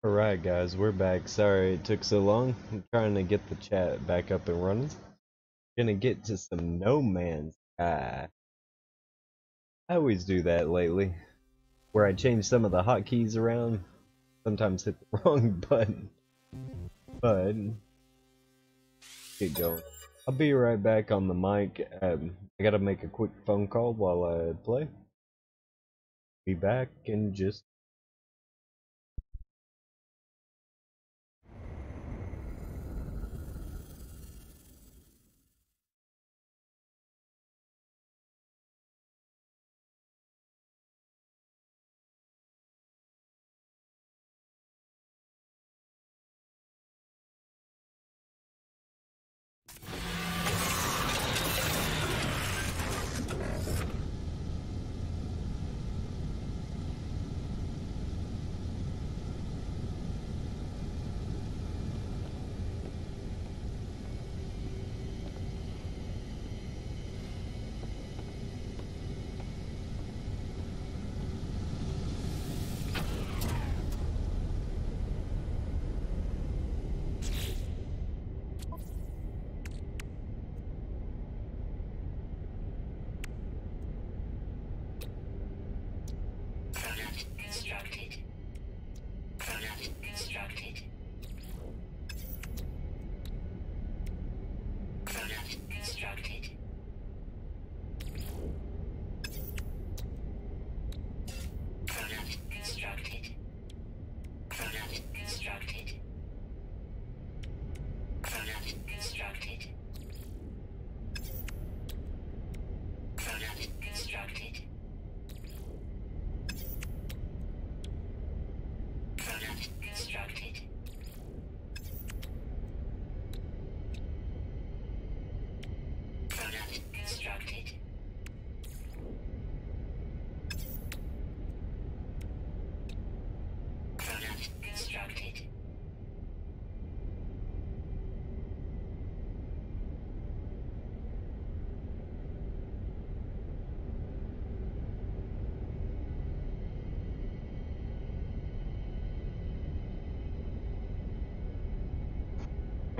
Alright guys, we're back. Sorry it took so long. I'm trying to get the chat back up and running. Gonna get to some No Man's Sky. I always do that lately, where I change some of the hotkeys around, sometimes hit the wrong button, but get going. I'll be right back on the mic. I gotta make a quick phone call while I play. Be back in just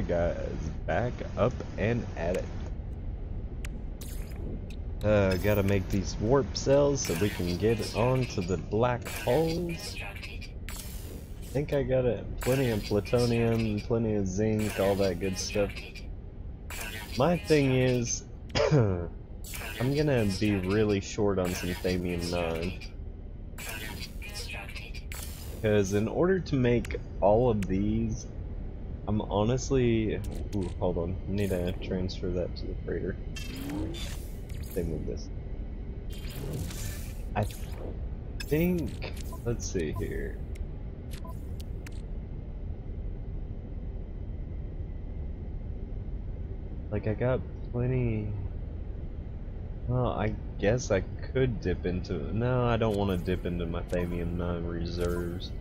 guys, back up and at it. Gotta make these warp cells so we can get onto the black holes. I think I got plenty of plutonium, plenty of zinc, all that good stuff. My thing is, I'm gonna be really short on some Thamium-9. Because in order to make all of these, I'm honestly... Ooh, hold on. I need to transfer that to the freighter. Same with this. I think... Let's see here. Like, I got plenty... Well, I guess I could dip into... No, I don't want to dip into my Thamium-9 reserves.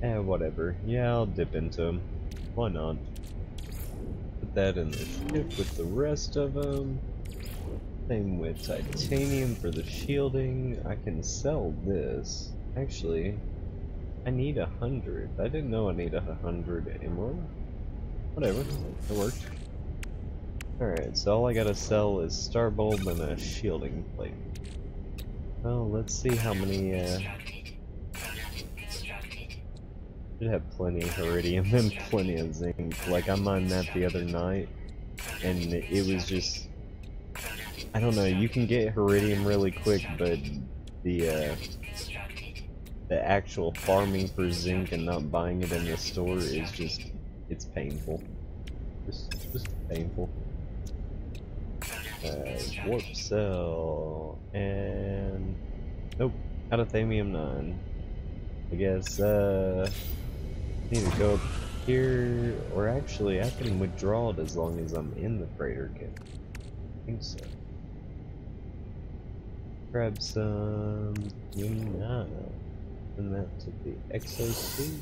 Whatever. Yeah, I'll dip into them. Why not? Put that in the ship with the rest of them. Same with titanium for the shielding. I can sell this. Actually, I need 100. I didn't know I needed 100 emerald. Whatever, it worked. Alright, so all I gotta sell is star bulb and a shielding plate. Well, let's see how many, should have plenty of iridium and plenty of zinc. Like, I mined that the other night, and it was just... I don't know, you can get iridium really quick, but the actual farming for zinc and not buying it in the store is just... it's painful. Just painful. Warp cell, and... Nope, out of Thamium-9. I guess, need to go up here, or actually I can withdraw it as long as I'm in the freighter kit. I think so. Grab some Thamium-9. Send that to the exosuit.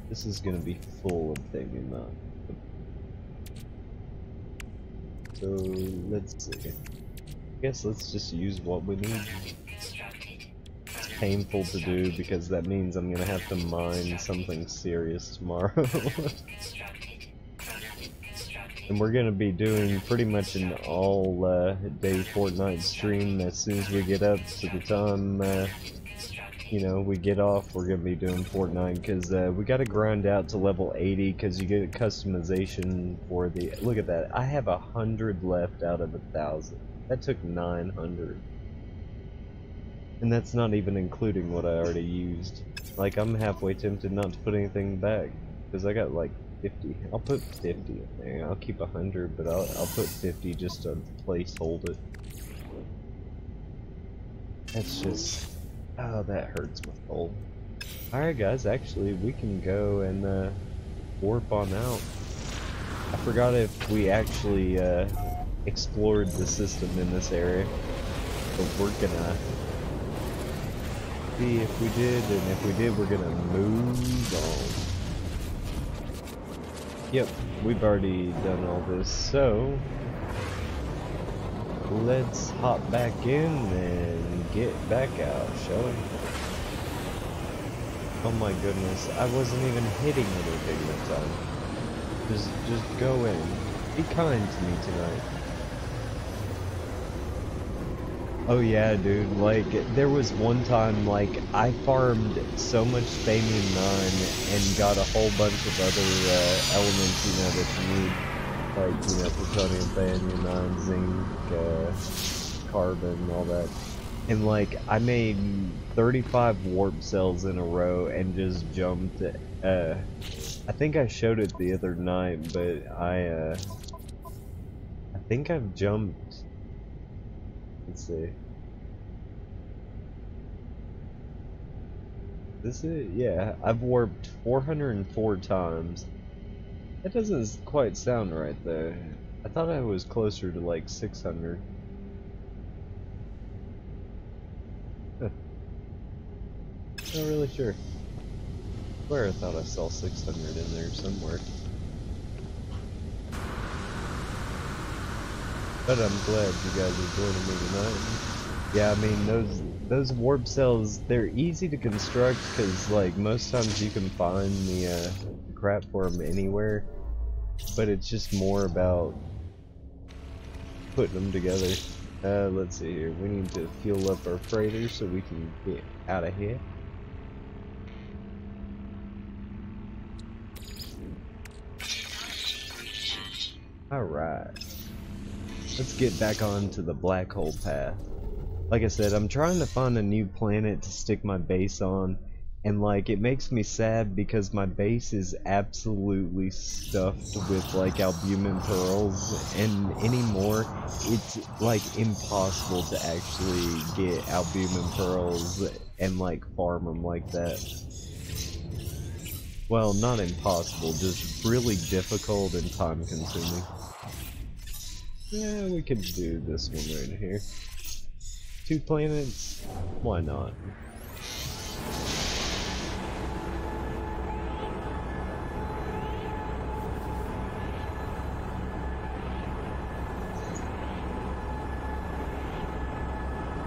This is gonna be full of Thamium-9. So let's see. I guess let's just use what we need. painful to do because that means I'm gonna have to mine something serious tomorrow. And we're gonna be doing pretty much an all day Fortnite stream as soon as we get up to the time you know, we get off. We're gonna be doing Fortnite because we gotta grind out to level 80 because you get customization for the. Look at that! I have 100 left out of 1,000. That took 900, and that's not even including what I already used. Like, I'm halfway tempted not to put anything back because I got like 50. I'll put 50 in there. I'll keep 100, but I'll put 50 just to placehold it. That's just. Oh, that hurts my soul. Alright guys, actually we can go and warp on out. I forgot if we actually explored the system in this area, but we're gonna see if we did, and if we did we're gonna move on. Yep, we've already done all this, so let's hop back in and get back out, shall we? Oh my goodness, I wasn't even hitting anything that time. Just go in. Be kind to me tonight. Oh yeah, dude, like, there was one time, like, I farmed so much Thamium 9 and got a whole bunch of other elements, you know, that you need. Like, you know, plutonium, thamium, 9, zinc, carbon, all that. And like, I made 35 warp cells in a row and just jumped. I think I showed it the other night, but I think I've jumped. Let's see. This is, yeah, I've warped 404 times. That doesn't quite sound right though. I thought I was closer to like 600. Huh. Not really sure. I swear I thought I saw 600 in there somewhere. But I'm glad you guys are joining me tonight. Yeah, I mean, those warp cells, they're easy to construct because like most times you can find the crap for them anywhere. But it's just more about putting them together. Let's see here. We need to fuel up our freighter so we can get out of here. Alright. Let's get back onto the black hole path. Like I said, I'm trying to find a new planet to stick my base on. And like, it makes me sad because my base is absolutely stuffed with like albumin pearls, and anymore it's like impossible to actually get albumin pearls and like farm them like that. Well, not impossible, just really difficult and time consuming. Yeah, we could do this one right here. 2 planets, why not?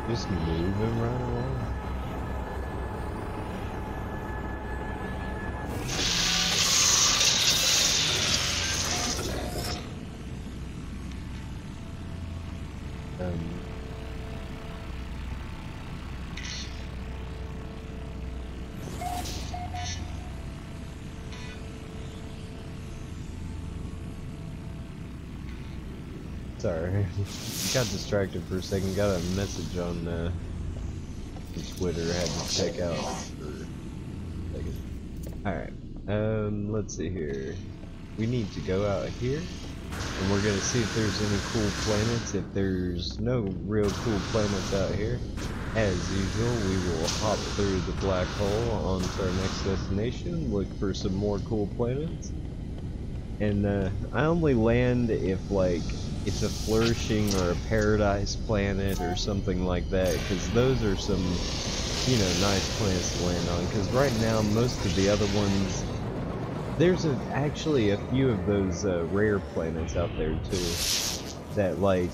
Just moving right along. Sorry, got distracted for a second. Got a message on Twitter. I had to check out for a second. Alright, let's see here. We need to go out here, and we're gonna see if there's any cool planets. If there's no real cool planets out here, as usual, we will hop through the black hole on to our next destination, look for some more cool planets. And I only land if like it's a flourishing or a paradise planet or something like that, because those are some, you know, nice planets to land on. Because right now most of the other ones, there's actually a few of those rare planets out there too that like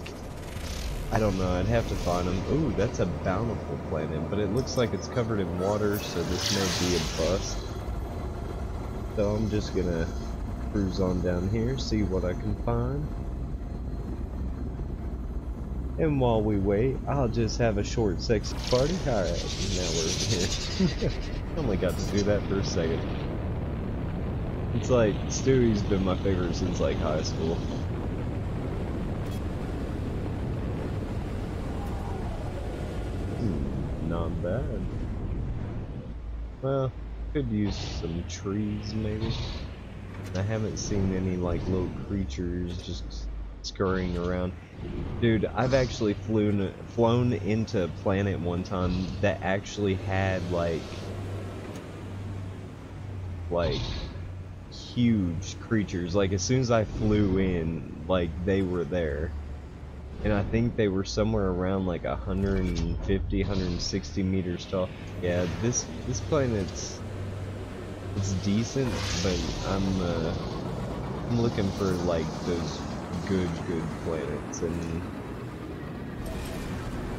I don't know, I'd have to find them. Ooh, that's a bountiful planet, but it looks like it's covered in water, so this may be a bust. So I'm just gonna cruise on down here, see what I can find. And while we wait, I'll just have a short sexy party. Alright, now we're here. Only got to do that for a second. It's like, Stewie's been my favorite since like high school. Not bad. Well, could use some trees maybe. I haven't seen any like little creatures just scurrying around. Dude, I've actually flown into a planet one time that actually had like huge creatures. Like as soon as I flew in, like they were there. And I think they were somewhere around like 150, 160 meters tall. Yeah, this planet's it's decent, but I'm looking for like those good planets, and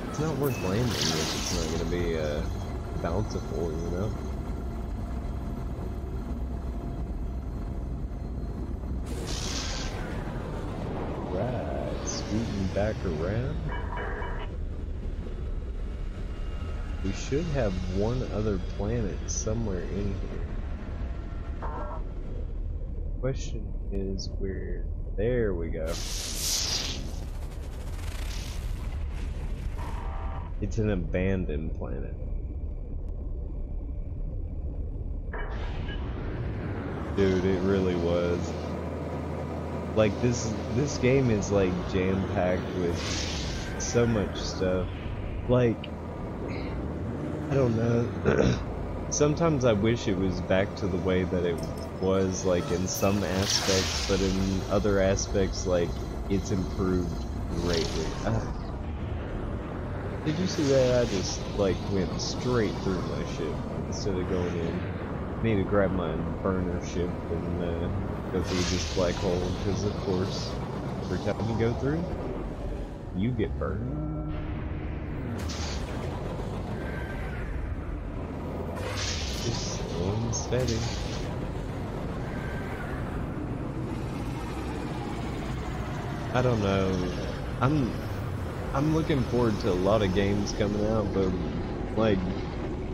it's not worth landing if it's not gonna be bountiful, you know. Right, scooting back around. We should have one other planet somewhere in here. Question is where? There we go. It's an abandoned planet. Dude, it really was. Like this game is like jam-packed with so much stuff. Like, I don't know. Sometimes I wish it was back to the way that it was, like in some aspects, but in other aspects, like it's improved greatly. Did you see that? I just like went straight through my ship instead of going in. I need to grab my burner ship and go through this black hole, because of course, every time you go through, you get burned. Just slow and steady. I don't know. I'm looking forward to a lot of games coming out, but like,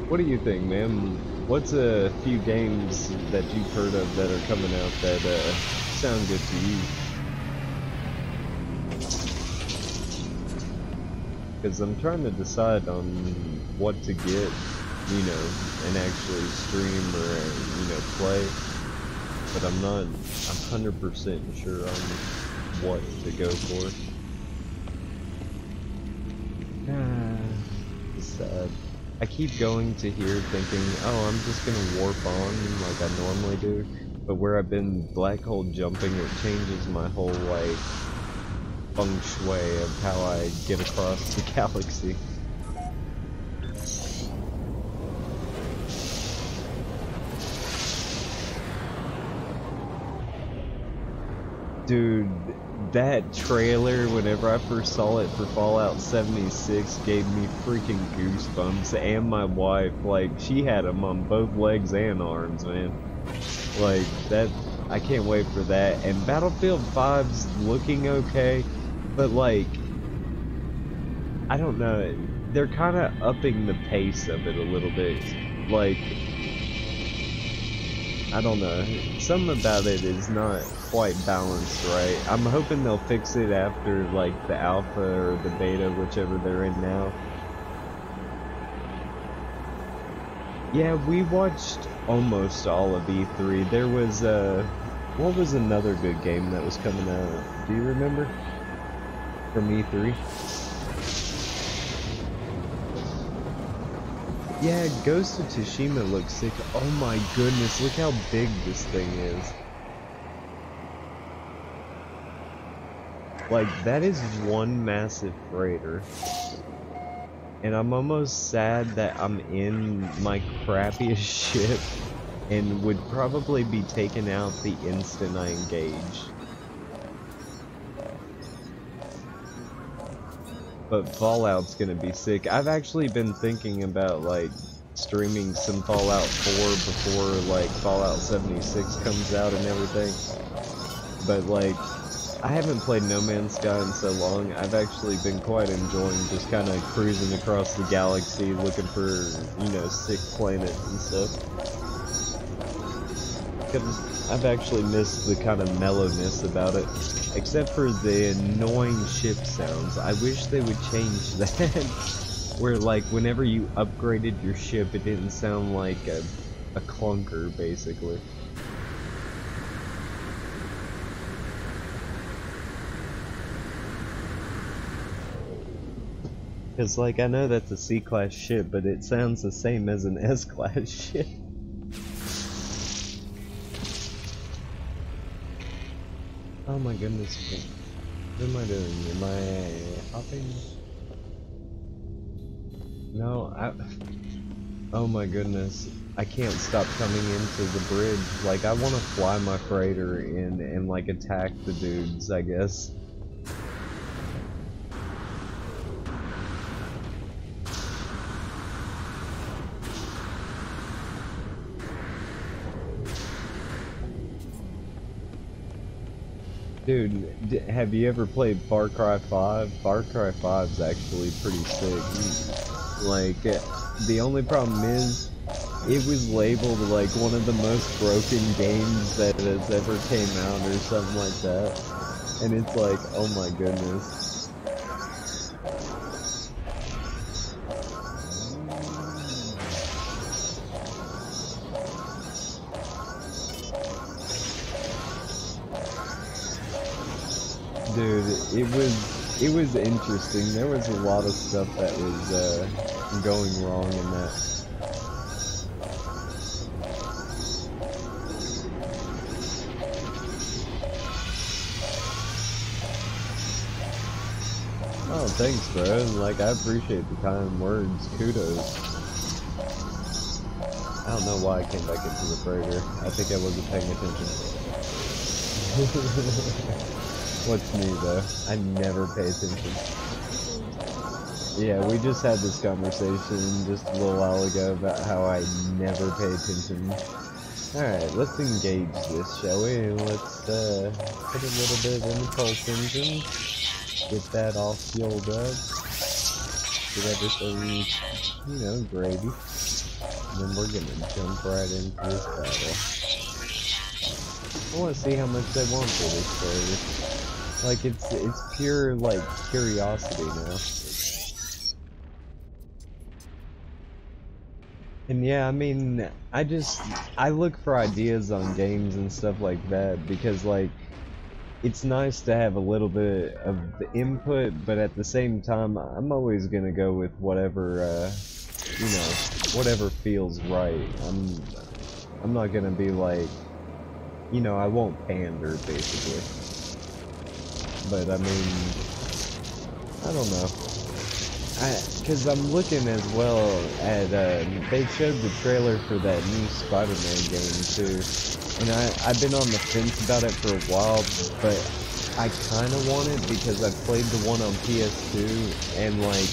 what do you think, man? What's a few games that you've heard of that are coming out that sound good to you? Because I'm trying to decide on what to get, you know, and actually stream or, you know, play. But I'm not 100% sure on what to go for. It's sad. I keep going to here thinking, oh, I'm just gonna warp on like I normally do. But where I've been black hole jumping, it changes my whole, like, feng shui of how I get across the galaxy. Dude, that trailer, whenever I first saw it for Fallout 76, gave me freaking goosebumps. And my wife, like, she had them on both legs and arms, man. Like, that, I can't wait for that. And Battlefield 5's looking okay, but like, I don't know, they're kind of upping the pace of it a little bit. Like, I don't know, something about it is not quite balanced right. I'm hoping they'll fix it after like the alpha or the beta, whichever they're in now. Yeah, we watched almost all of E3. There was what was another good game that was coming out? Do you remember? From E3? Yeah, Ghost of Tsushima looks sick. Oh my goodness, look how big this thing is. Like, that is one massive freighter. And I'm almost sad that I'm in my crappiest ship and would probably be taken out the instant I engage. but Fallout's gonna be sick. I've actually been thinking about, like, streaming some Fallout 4 before, like, Fallout 76 comes out and everything. But, like, I haven't played No Man's Sky in so long. I've actually been quite enjoying just kind of cruising across the galaxy looking for, you know, sick planets and stuff. Because I've actually missed the kind of mellowness about it. Except for the annoying ship sounds. I wish they would change that. Where, like, whenever you upgraded your ship, it didn't sound like a clunker, basically. Because, like, I know that's a C-class ship, but it sounds the same as an S-class ship. Oh my goodness. What am I doing? Am I hopping? No, oh my goodness. I can't stop coming into the bridge. Like, I want to fly my freighter in and, like, attack the dudes, I guess. Dude, have you ever played Far Cry 5? Far Cry 5's actually pretty sick. Like, the only problem is, it was labeled like one of the most broken games that has ever came out or something like that. And it's like, oh my goodness. Dude, it was interesting. There was a lot of stuff that was going wrong in that. Oh, thanks, bro. Like, I appreciate the kind words. Kudos. I don't know why I came back into the freighter. I think I wasn't paying attention. What's new, though? I never pay attention. Yeah, we just had this conversation just a little while ago about how I never pay attention. Alright, let's engage this, shall we? Let's put a little bit in the pulse engine. Get that all fueled up. Get everything, you know, gravy. And then we're gonna jump right into this battle. I wanna see how much they want for this freighter. Like, it's pure, like, curiosity now. And yeah, I mean, I look for ideas on games and stuff like that, because, like, it's nice to have a little bit of the input, but at the same time, I'm always gonna go with whatever, you know, whatever feels right. I'm not gonna be like, you know, I won't pander, basically. But, I mean, I don't know. Because I'm looking as well at, they showed the trailer for that new Spider-Man game, too. And I've been on the fence about it for a while, but I kind of want it because I played the one on PS2, and, like,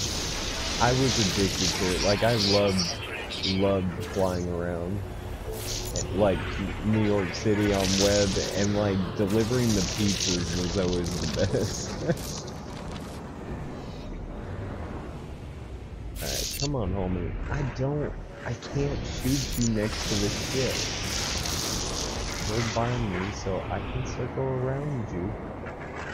I was addicted to it. Like, I loved flying around. Like, New York City on web, and, like, delivering the pizzas was always the best. Alright, come on, homie. I can't shoot you next to the ship. Go behind me so I can circle around you.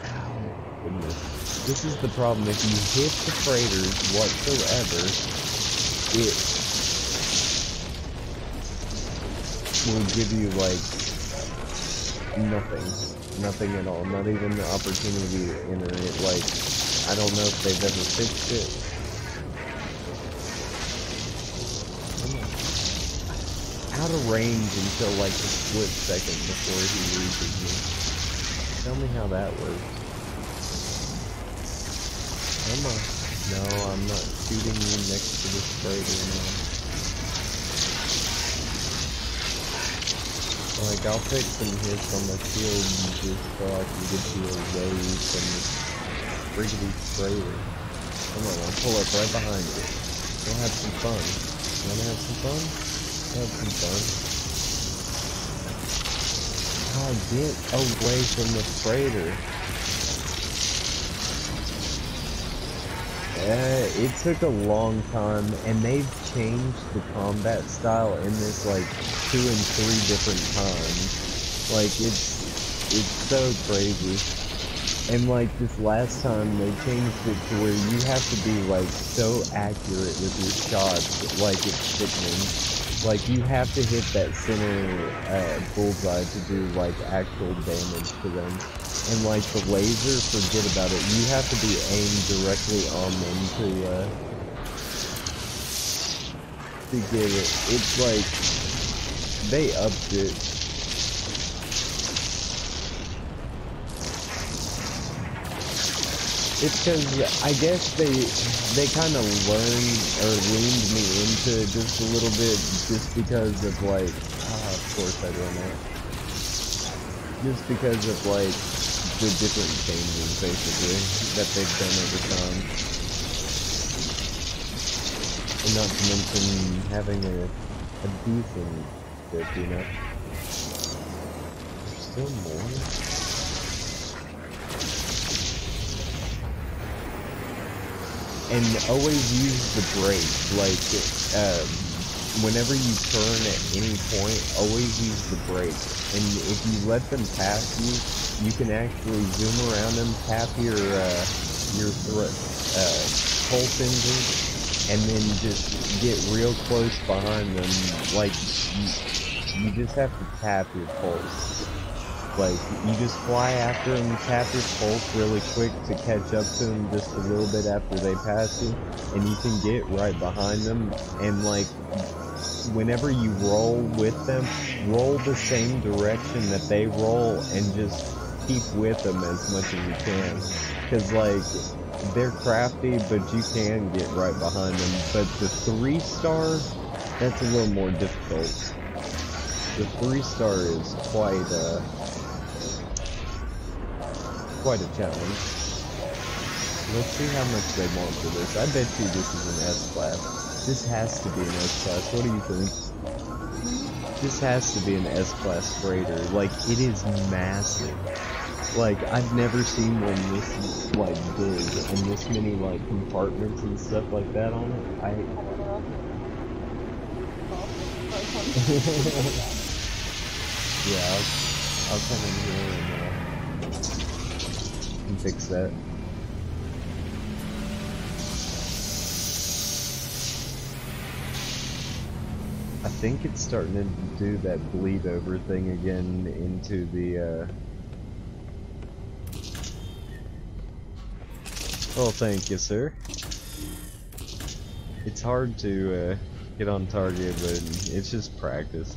Ow, goodness. This is the problem. If you hit the freighters whatsoever, it will give you, like, nothing at all, not even the opportunity to enter it. Like, I don't know if they've ever fixed it. I'm out of range until, like, a split second before he reaches me. Tell me how that works. Come on. No, I'm not shooting you next to the freighter now. Like, I'll take some hits on the field just so I can get you away from the friggity freighter. Come on, I'll pull up right behind you. We'll have some fun. Wanna have some fun? Have some fun. Oh, get away from the freighter. It took a long time, and they've changed the combat style in this like 2 and 3 different times. Like it's so crazy. And like this last time, they changed it to where you have to be like so accurate with your shots, like it's sickening. Like you have to hit that center bullseye to do like actual damage to them. And like the laser, forget about it. You have to be aimed directly on them to get it. It's like they upped it. It's because I guess they kind of learned or leaned me into it just a little bit, just because of like, of course I don't know. Just because of like the different changes basically that they've done over time, and not to mention having a decent ship, you know. There's still more. And always use the brake, like, whenever you turn at any point, always use the brake. And if you let them pass you, you can actually zoom around them, tap your pulse engine, and then just get real close behind them. Like, you just have to tap your pulse. Like, you just fly after them, tap your pulse really quick to catch up to them just a little bit after they pass you, and you can get right behind them, and like, whenever you roll with them, roll the same direction that they roll, and just keep with them as much as you can. Because like, they're crafty, but you can get right behind them. But the 3-star, that's a little more difficult. The 3-star is quite a challenge. Let's see how much they want for this. I bet you this is an S-Class. This has to be an S-Class. What do you think? This has to be an S-Class freighter. Like, it is massive. Like, I've never seen one this, like, big, and this many, like, compartments and stuff like that on it. Yeah, I'll come in here and fix that. I think it's starting to do that bleed over thing again into the, Oh, thank you, sir. It's hard to, get on target, but it's just practice.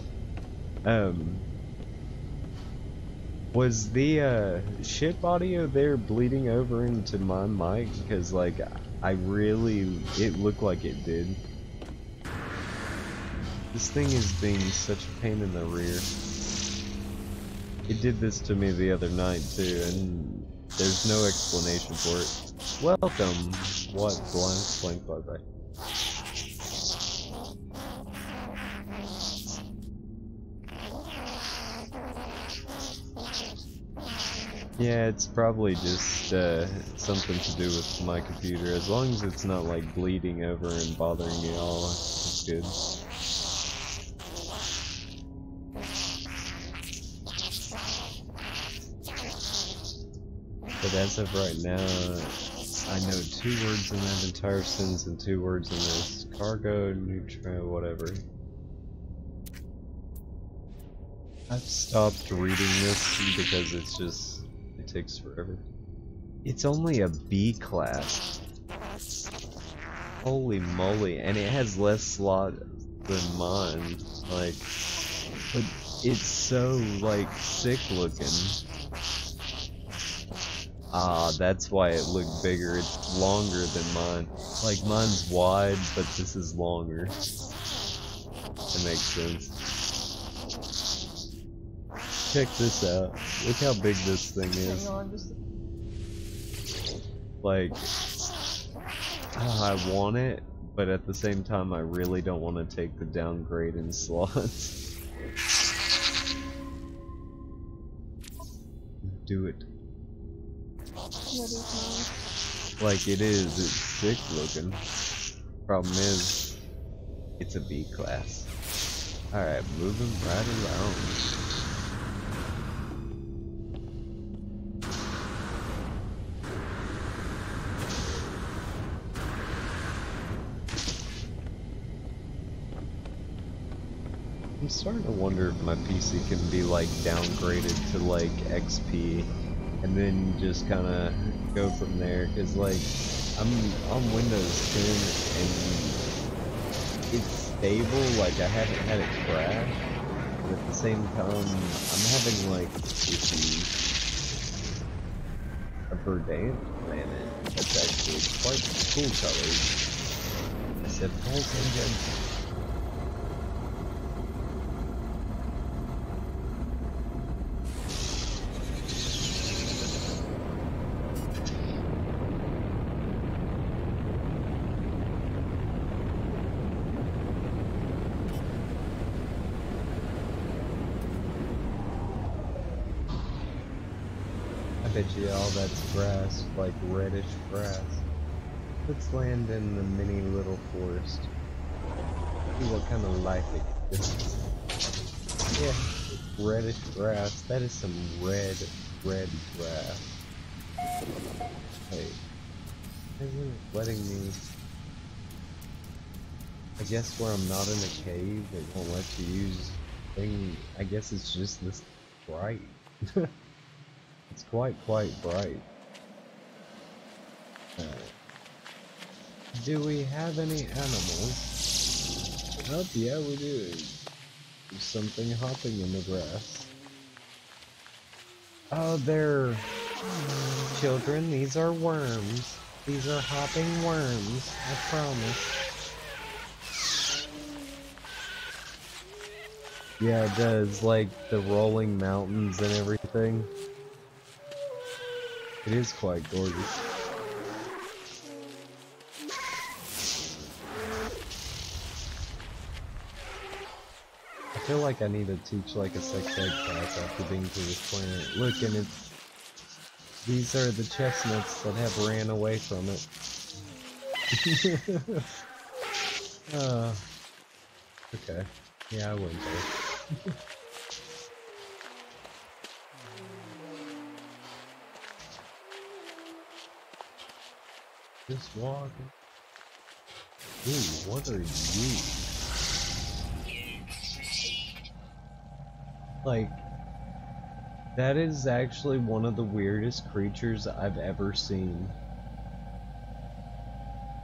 Was the ship audio there bleeding over into my mic? Because like, it looked like it did. This thing is being such a pain in the rear. It did this to me the other night too, and there's no explanation for it. Welcome! What? Blank, bye-bye. Yeah, it's probably just something to do with my computer. As long as it's not like bleeding over and bothering me all, it's good. But as of right now, I know 2 words in that entire sentence and 2 words in this. Cargo, neutral, whatever. I've stopped reading this because it's just, it takes forever. It's only a B class. Holy moly, and it has less slots than mine. Like, but it's so, like, sick looking. Ah, that's why it looked bigger. It's longer than mine. Like, mine's wide, but this is longer. That makes sense. Check this out. Look how big this thing is. Like, I want it, but at the same time, I really don't want to take the downgrade in slots. Do it. Like it is, it's sick looking. Problem is, it's a B class. Alright, moving right along. I'm starting to wonder if my PC can be like downgraded to like XP and then just kind of go from there, because like I'm on Windows 10 and it's stable, like I haven't had it crash, but at the same time I'm having like issues. A Verdant planet, that's actually quite cool colors. I said Pulse Engine. I bet you all that's grass, like reddish grass. Let's land in the mini little forest. See what kind of life it exists. Yeah, it's reddish grass. That is some red grass. Hey, isn't it letting me? I guess where I'm not in a cave, it won't let you use thing. I guess it's just this bright. It's quite bright. Do we have any animals? Oh, yeah, we do. There's something hopping in the grass. Oh, they're children. These are worms. These are hopping worms. I promise. Yeah, it does. Like the rolling mountains and everything. It is quite gorgeous. I feel like I need to teach like a sex ed class after being to this planet. Look, and it's... These are the chestnuts that have ran away from it. Okay. Yeah, I went there. Just walking. Ooh, what are you? Like, that is actually one of the weirdest creatures I've ever seen.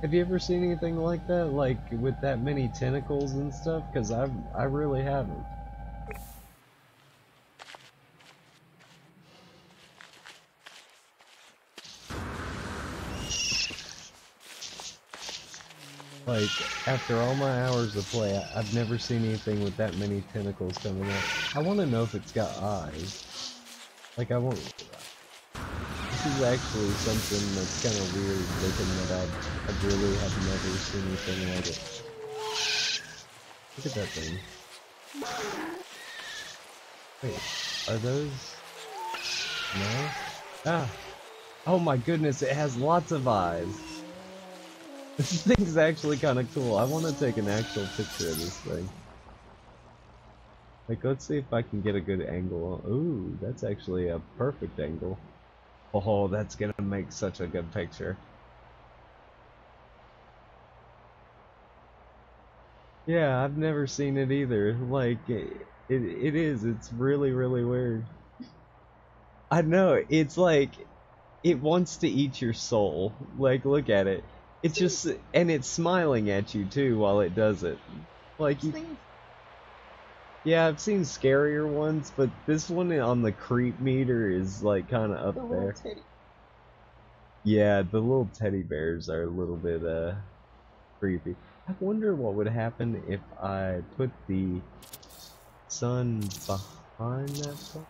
Have you ever seen anything like that? Like, with that many tentacles and stuff? Because I really haven't. Like, after all my hours of play, I've never seen anything with that many tentacles coming out. I want to know if it's got eyes. Like, I won't... This is actually something that's kind of weird looking that I really have never seen anything like it. Look at that thing. Wait, are those... No? Ah! Oh my goodness, it has lots of eyes! This thing's actually kind of cool. I want to take an actual picture of this thing. Like, let's see if I can get a good angle. Ooh, that's actually a perfect angle. Oh, that's gonna make such a good picture. Yeah, I've never seen it either. Like, it is. It's really weird. I know, it's like, it wants to eat your soul. Like, look at it. It's just, and it's smiling at you too while it does it. Like, you... Yeah, I've seen scarier ones, but this one on the creep meter is like kind of up there. Yeah, the little teddy bears are a little bit creepy. I wonder what would happen if I put the sun behind that sun.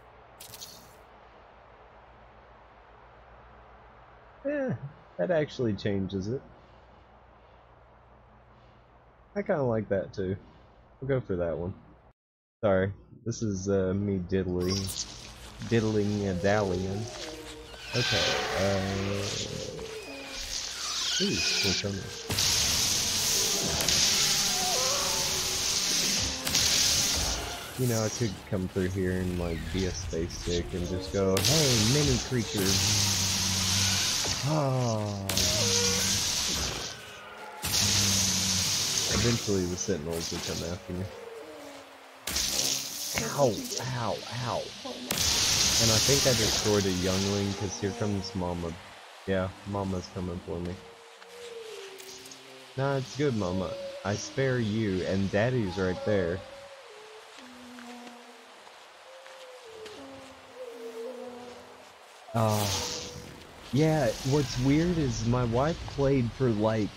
Yeah, that actually changes it. I kind of like that too. We'll go for that one. Sorry, this is me diddling a dallying. Okay, ooh, we're coming. You know, I could come through here and like be a space stick and just go, hey, mini creatures. Oh. Eventually the sentinels will come after me. Ow, ow, ow. And I think I destroyed a youngling because here comes Mama. Yeah, Mama's coming for me. Nah, it's good, Mama. I spare you, and Daddy's right there. Yeah, what's weird is my wife played for like,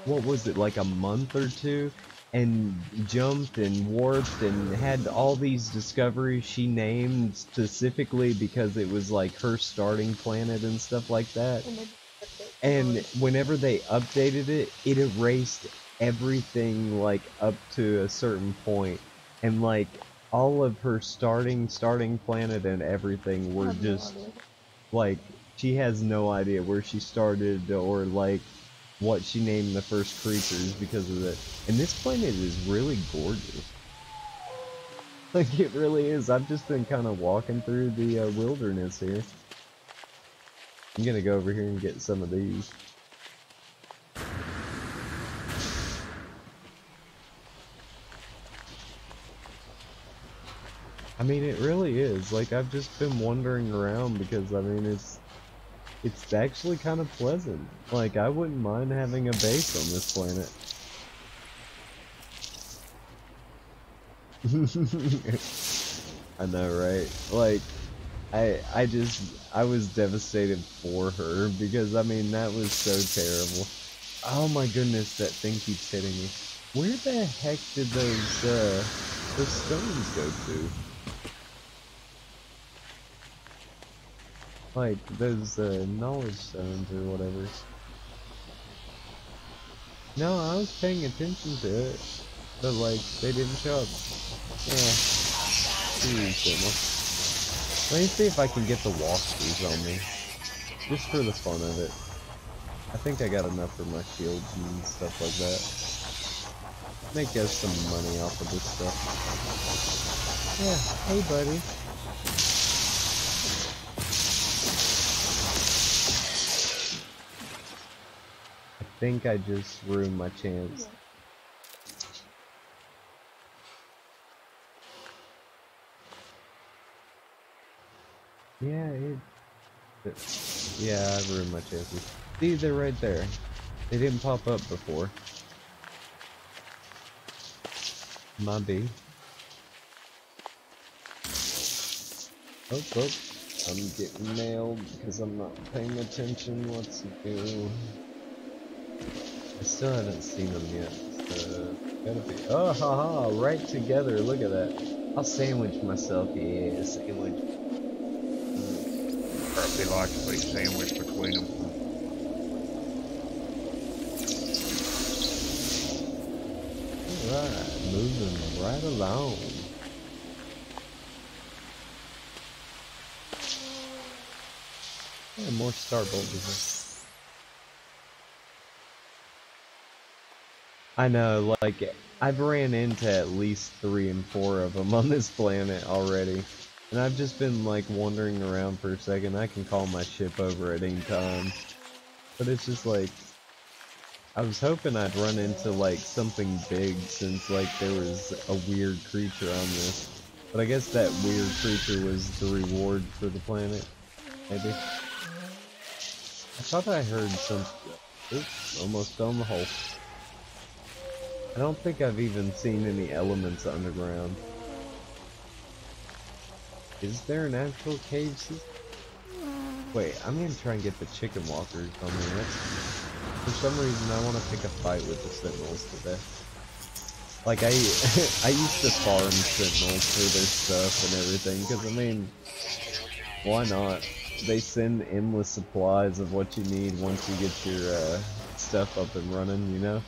what was it, like a month or two, and jumped and warped and had all these discoveries she named specifically because it was like her starting planet and stuff like that. And whenever they updated it, it erased everything like up to a certain point, and like all of her starting planet and everything were just like, she has no idea where she started or like what she named the first creatures because of it. And this planet is really gorgeous. Like, it really is. I've just been kind of walking through the wilderness here. I'm gonna go over here and get some of these. I mean, it really is. Like, I've just been wandering around because, I mean, it's actually kind of pleasant. Like, I wouldn't mind having a base on this planet. I know, right? Like, I was devastated for her because, I mean, that was so terrible. Oh my goodness, that thing keeps hitting me. Where the heck did those stones go to? Like, those, knowledge stones or whatever. No, I was paying attention to it, but, like, they didn't show up. Yeah. Let me see if I can get the walkthroughs on me. Just for the fun of it. I think I got enough for my shields and stuff like that. Make us some money off of this stuff. Yeah, hey buddy. I think I just ruined my chance. Yeah, yeah, I ruined my chances. See, they're right there. They didn't pop up before. Might be. Oh, oh. I'm getting nailed because I'm not paying attention. What's he do? I still haven't seen them yet. So, gotta be. Oh, haha, right together. Look at that. I'll sandwich myself. Yeah, sandwich. Probably like to be sandwiched between them. Alright, moving right along. Yeah, more starbolt. I know, like, I've ran into at least 3 and 4 of them on this planet already. And I've just been, like, wandering around for a second. I can call my ship over at any time. But it's just like, I was hoping I'd run into, like, something big since, like, there was a weird creature on this. But I guess that weird creature was the reward for the planet, maybe. I thought I heard something. Oops, almost fell in the hole. I don't think I've even seen any elements underground. Is there an actual cave system? Wait, I'm gonna try and get the chicken walkers on me. For some reason, I want to pick a fight with the sentinels today. Like, I used to farm sentinels for their stuff and everything, because, I mean, why not? They send endless supplies of what you need once you get your stuff up and running, you know?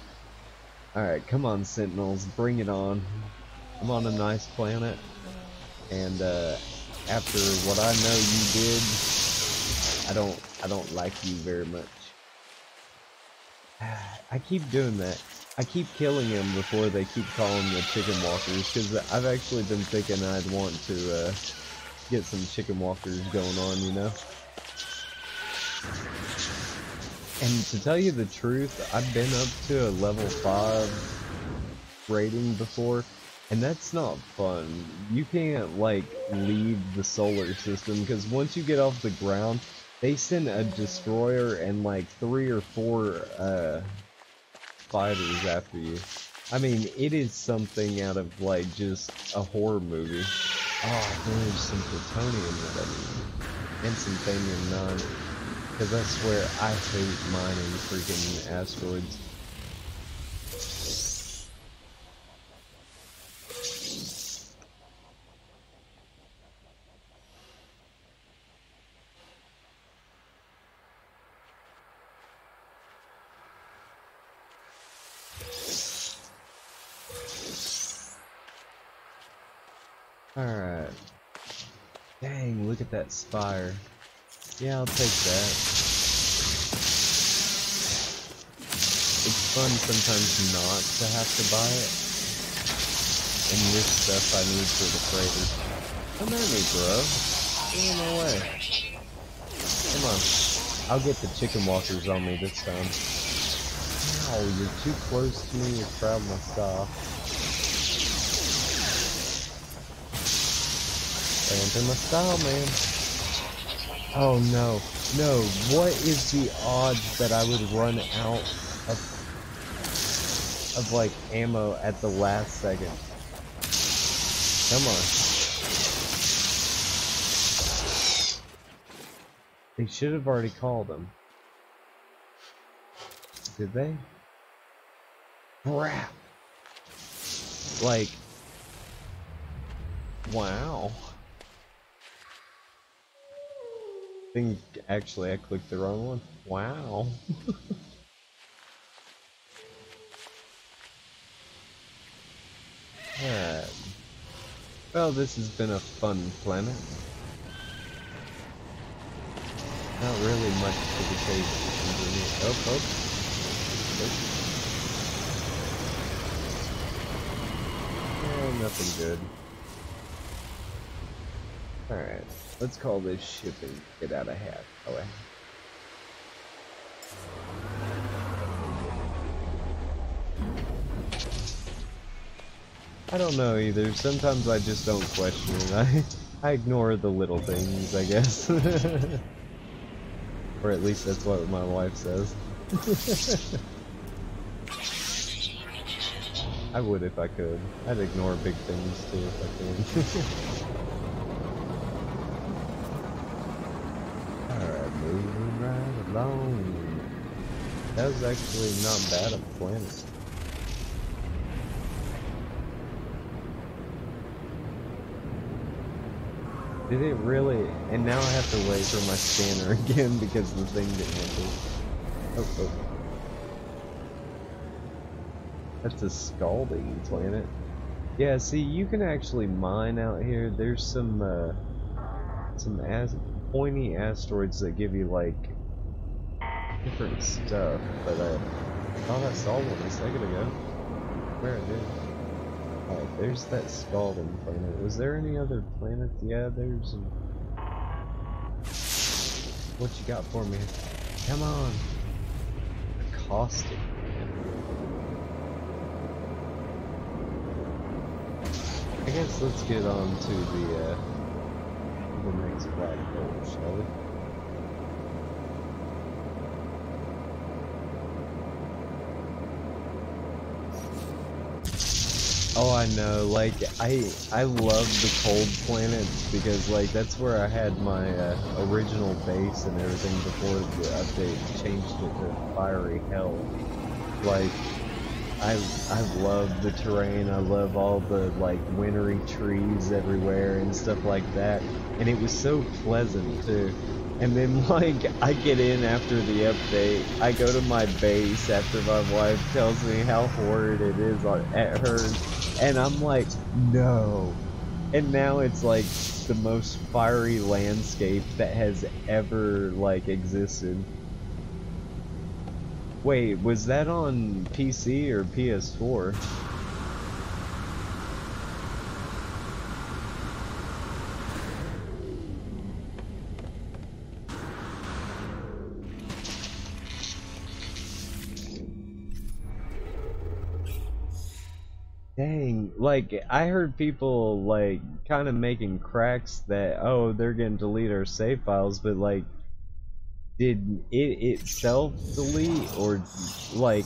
Alright, come on, Sentinels, bring it on. I'm on a nice planet, and after what I know you did, I don't like you very much. I keep doing that. I keep killing them before they keep calling the chicken walkers, because I've actually been thinking I'd want to get some chicken walkers going on, you know? And to tell you the truth, I've been up to a level 5 rating before, and that's not fun. You can't, like, leave the solar system, because once you get off the ground, they send a destroyer and like 3 or 4 fighters after you. I mean, it is something out of like just a horror movie. Oh, there's some plutonium that I need. And some thamium-9. Because I swear I hate mining freaking asteroids. Alright. Dang, look at that spire. Yeah, I'll take that. It's fun sometimes not to have to buy it. And this stuff I need for the freighter. Come at me, bro. Get in my way. Come on. I'll get the chicken walkers on me this time. Ow, you're too close to me, you're crowding my style. Stay my style, man. Oh no, no, what is the odds that I would run out of like ammo at the last second? Come on. They should have already called him. Did they? Crap. Like, wow. I think actually I clicked the wrong one. Wow. Alright. Well, this has been a fun planet. Not really much to the taste. Oh, oh. Oh, nothing good. Alright, let's call this shipping. Get out of half. Oh, I don't know either. Sometimes I just don't question it. I ignore the little things, I guess. Or at least that's what my wife says. I would if I could. I'd ignore big things too if I could. Alright, moving right along. That was actually not bad of a planet. Did it really? And now I have to wait for my scanner again because the thing didn't work. Oh, oh. That's a scalding planet. Yeah, see, you can actually mine out here. There's some pointy asteroids that give you like different stuff. But I thought I saw one a second ago. Where I did. Alright, there's that scalding planet. Was there any other planets? Yeah, there's. What you got for me? Come on. Caustic. I guess let's get on to the next black hole, shall we? Oh, I know, like, I love the cold planets because, like, that's where I had my original base and everything before the update changed it to fiery hell. Like, I love the terrain, I love all the, like, wintry trees everywhere and stuff like that, and it was so pleasant, too. And then, like, I get in after the update. I go to my base after my wife tells me how horrid it is at hers. And I'm like, no. And now it's like the most fiery landscape that has ever, like, existed. Wait, was that on PC or PS4? Dang, like, I heard people, like, kind of making cracks that, oh, they're gonna delete our save files, but, like, did it itself delete, or, like,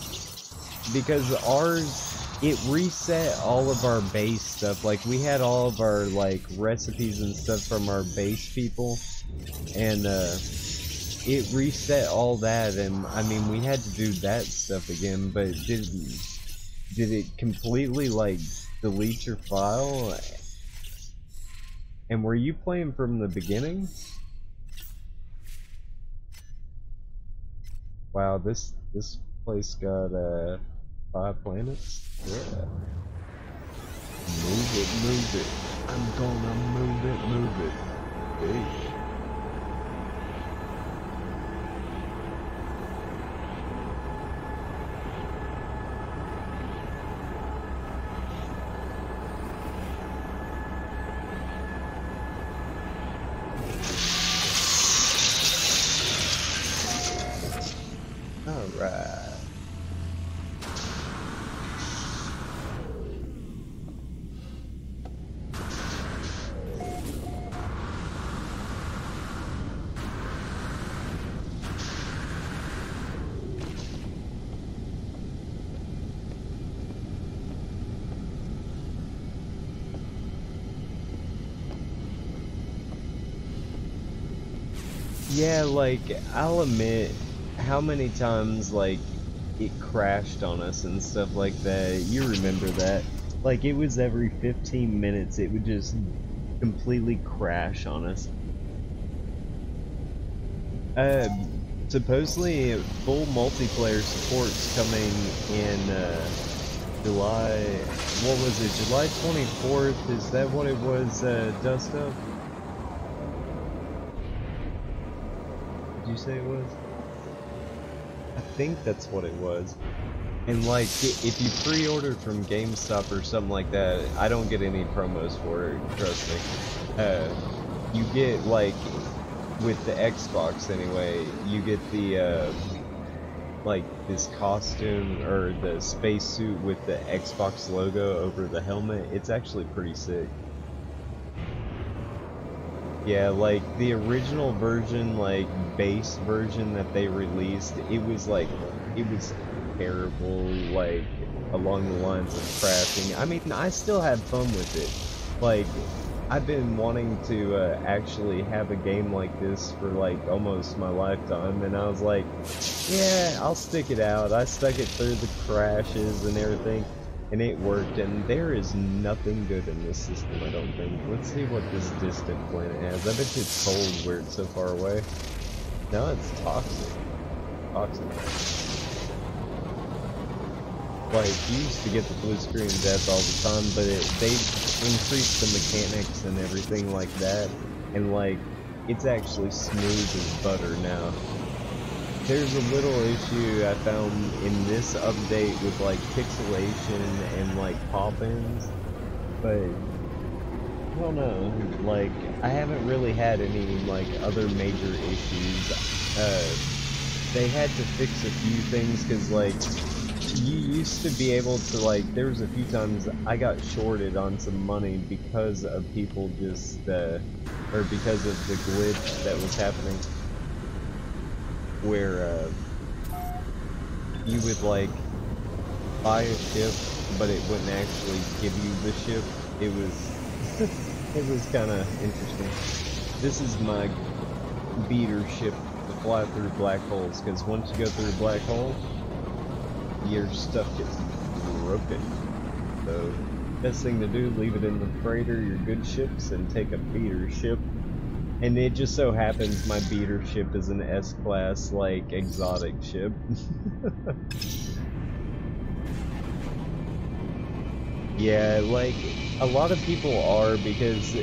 because ours, it reset all of our base stuff, like, we had all of our, like, recipes and stuff from our base people, and, it reset all that, and, I mean, we had to do that stuff again, but did it completely, like, delete your file? And were you playing from the beginning? Wow, this place got 5 planets. Yeah. Move it. I'm gonna move it. Hey. Alright. Yeah, like, I'll admit, how many times, like, it crashed on us and stuff like that. You remember that. Like, it was every 15 minutes, it would just completely crash on us. Supposedly, full multiplayer support's coming in, July, what was it, July 24th? Is that what it was, Dust Up? Did you say it was? I think that's what it was. And like, if you pre-order from GameStop or something like that, I don't get any promos for it, trust me. You get, like, with the Xbox anyway, you get the, like, this costume, or the spacesuit with the Xbox logo over the helmet. It's actually pretty sick. Yeah, like, the original version, like, base version that they released, it was, like, it was terrible, like, along the lines of crafting. I mean, I still had fun with it. Like, I've been wanting to, actually have a game like this for, like, almost my lifetime, and I was like, yeah, I'll stick it out. I stuck it through the crashes and everything. And it worked, and there is nothing good in this system, I don't think. Let's see what this distant planet has. I bet you it's cold where it's so far away. No, it's toxic. Toxic. Like, you used to get the blue screen of death all the time, but they increased the mechanics and everything like that, and like, it's actually smooth as butter now. There's a little issue I found in this update with like pixelation and like pop-ins, but I don't know, like, I haven't really had any like other major issues. They had to fix a few things, because like, you used to be able to, like, there was a few times I got shorted on some money because of people just, or because of the glitch that was happening, where, you would, like, buy a ship, but it wouldn't actually give you the ship. It was, it was kind of interesting. This is my beater ship to fly through black holes, because once you go through a black hole, your stuff gets broken. So, best thing to do, leave it in the freighter, your good ships, and take a beater ship And it just so happens my beater ship is an S-class, like, exotic ship. Yeah, like, a lot of people are, because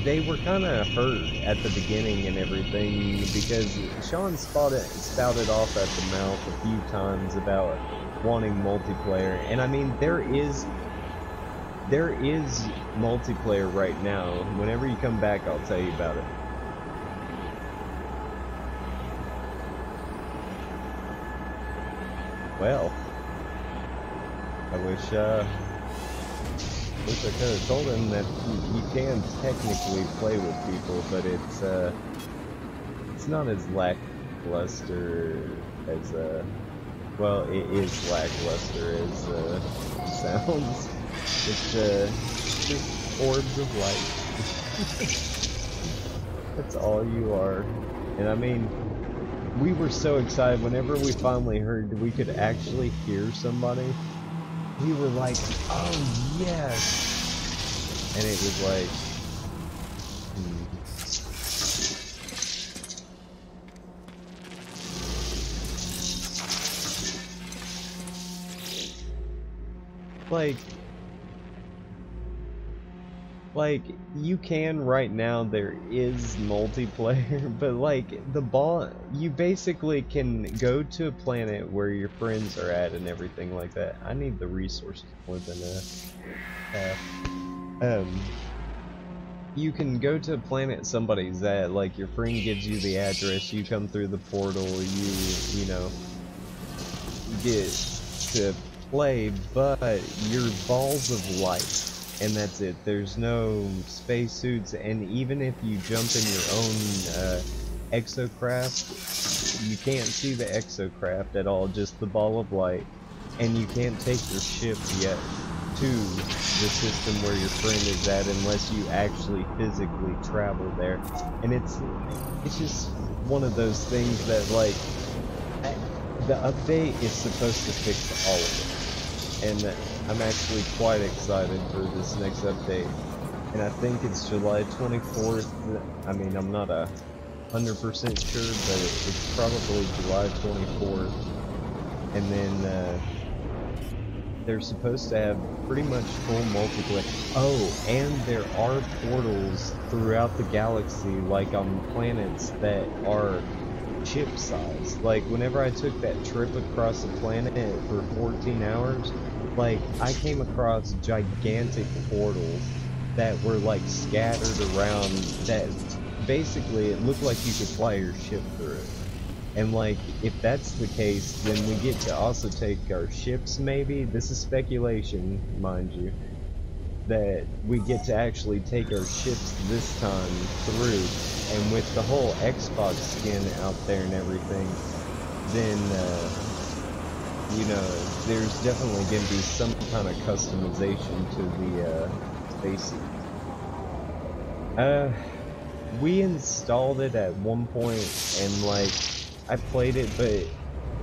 they were kind of hurt at the beginning and everything, because Sean spouted off at the mouth a few times about wanting multiplayer, and I mean, there is multiplayer right now. Whenever you come back, I'll tell you about it. Well, I wish I could have told him that you can technically play with people, but it's not as lackluster as well, it is lackluster as sounds. It's just orbs of light. That's all you are. And I mean, we were so excited whenever we finally heard we could actually hear somebody. We were like, oh yes! And it was like, like, you can right now, there is multiplayer, but like, you basically can go to a planet where your friends are at and everything like that. I need the resources more than you can go to a planet somebody's at, like your friend gives you the address, you come through the portal, you know, get to play, but you're balls of light. And that's it. There's no spacesuits, and even if you jump in your own exocraft, you can't see the exocraft at all, just the ball of light. And you can't take your ship yet to the system where your friend is at unless you actually physically travel there. And it's just one of those things that, like, the update is supposed to fix all of it. And I'm actually quite excited for this next update. And I think it's July 24th. I mean, I'm not 100% sure, but it's probably July 24th. And then they're supposed to have pretty much full multiplayer. Oh, and there are portals throughout the galaxy, like on planets that are chip size. Like, whenever I took that trip across the planet for 14 hours, like, I came across gigantic portals that were, like, scattered around, that basically it looked like you could fly your ship through it. And, like, if that's the case, then we get to also take our ships, maybe? This is speculation, mind you. That we get to actually take our ships this time through, and with the whole Xbox skin out there and everything, then, you know, there's definitely going to be some kind of customization to the spacesuit. We installed it at one point, and, like, I played it, but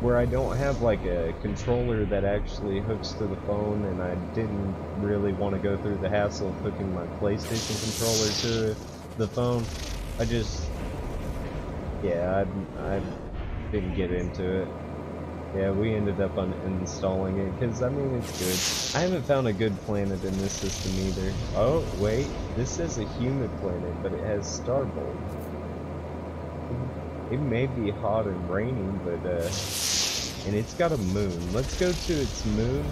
where I don't have like a controller that actually hooks to the phone, and I didn't really want to go through the hassle of hooking my PlayStation controller to the phone. I just, yeah, I didn't get into it. Yeah, we ended up uninstalling it, because, I mean, it's good. I haven't found a good planet in this system either. Oh, wait, this says a humid planet, but it has starboard. It may be hot and raining, but, and it's got a moon. Let's go to its moon,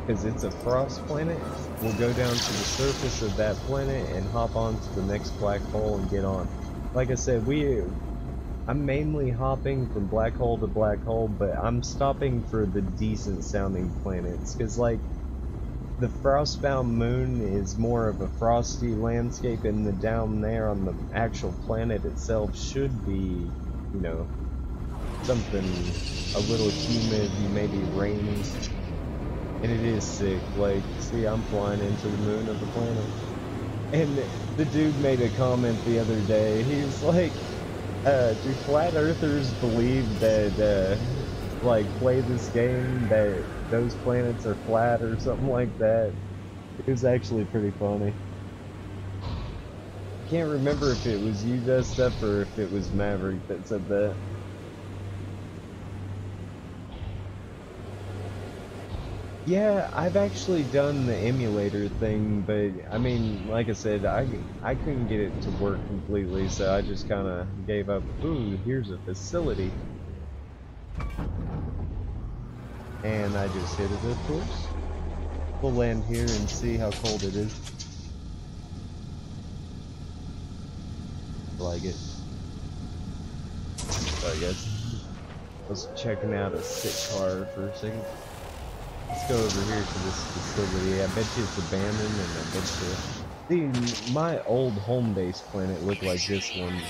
because it's a frost planet. We'll go down to the surface of that planet and hop on to the next black hole and get on. Like I said, I'm mainly hopping from black hole to black hole, but I'm stopping for the decent sounding planets, because, like, the frostbound moon is more of a frosty landscape, and the down there on the actual planet itself should be, you know, something a little humid, maybe rainy. And it is sick. Like, see, I'm flying into the moon of the planet. And the dude made a comment the other day. He was like, do flat earthers believe that, like, play this game, that those planets are flat or something like that? It was actually pretty funny. can't remember if it was you, Dust Up, or if it was Maverick that said that. Yeah, I've actually done the emulator thing, but I mean, like I said, I couldn't get it to work completely, so I just kind of gave up. Ooh, here's a facility. And I just hit it, of course. We'll land here and see how cold it is. Like it. Sorry guys. I was checking out a sick car for a second. Let's go over here to this facility. I bet you it's abandoned, and I bet you... See, my old home base planet looked like this one.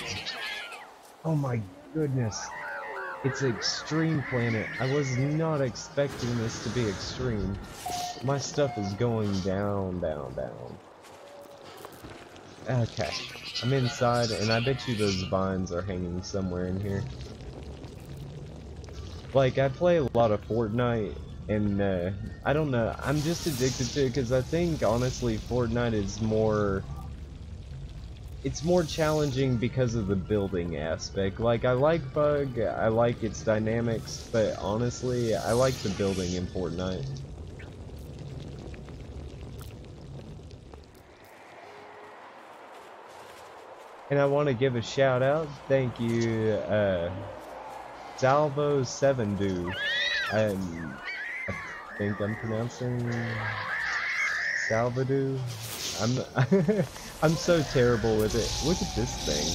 Oh my goodness. It's an extreme planet. I was not expecting this to be extreme. My stuff is going down, down, down. Okay. I'm inside, and I bet you those vines are hanging somewhere in here. Like, I play a lot of Fortnite, and I don't know, I'm just addicted to it because I think honestly Fortnite is more, it's more challenging because of the building aspect. Like, I like Bug, I like its dynamics, but honestly I like the building in Fortnite. And I want to give a shout out, thank you, Salvo7Do. I think I'm pronouncing Salvador. I'm so terrible with it. Look at this thing.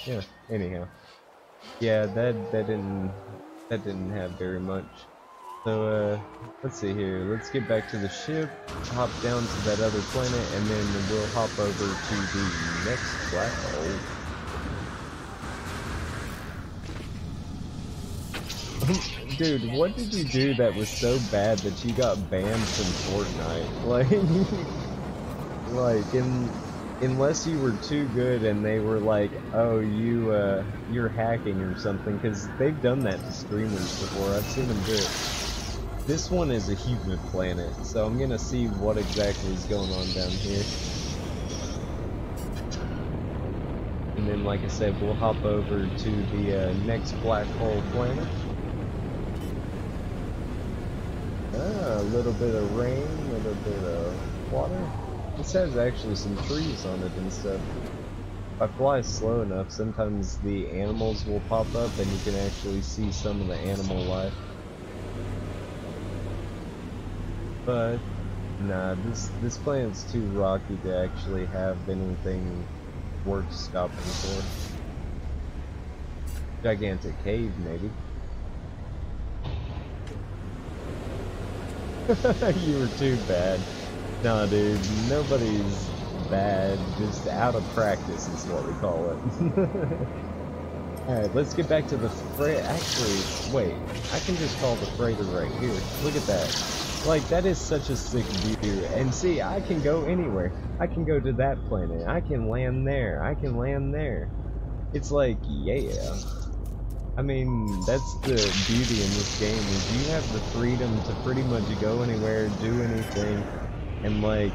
Yeah. Anyhow. Yeah, that didn't have very much. So let's see here. Let's get back to the ship. Hop down to that other planet, and then we'll hop over to the next black hole. Dude, what did you do that was so bad that you got banned from Fortnite? Unless you were too good and they were like, oh, you're hacking or something, because they've done that to streamers before. I've seen them do it. This one is a human planet, so I'm gonna see what exactly is going on down here. And then, like I said, we'll hop over to the next black hole planet. A little bit of rain, a little bit of water. This has actually some trees on it and stuff. If I fly slow enough, sometimes the animals will pop up and you can actually see some of the animal life. But, nah, this planet's too rocky to actually have anything worth stopping for. Gigantic cave, maybe. You were too bad. Nah, dude, nobody's bad, just out of practice is what we call it. Alright, let's get back to the freighter. Actually, wait, I can just call the freighter right here. Look at that. Like, that is such a sick view. And see, I can go anywhere. I can go to that planet. I can land there. I can land there. It's like, yeah. I mean, that's the beauty in this game, is you have the freedom to pretty much go anywhere, do anything, and like,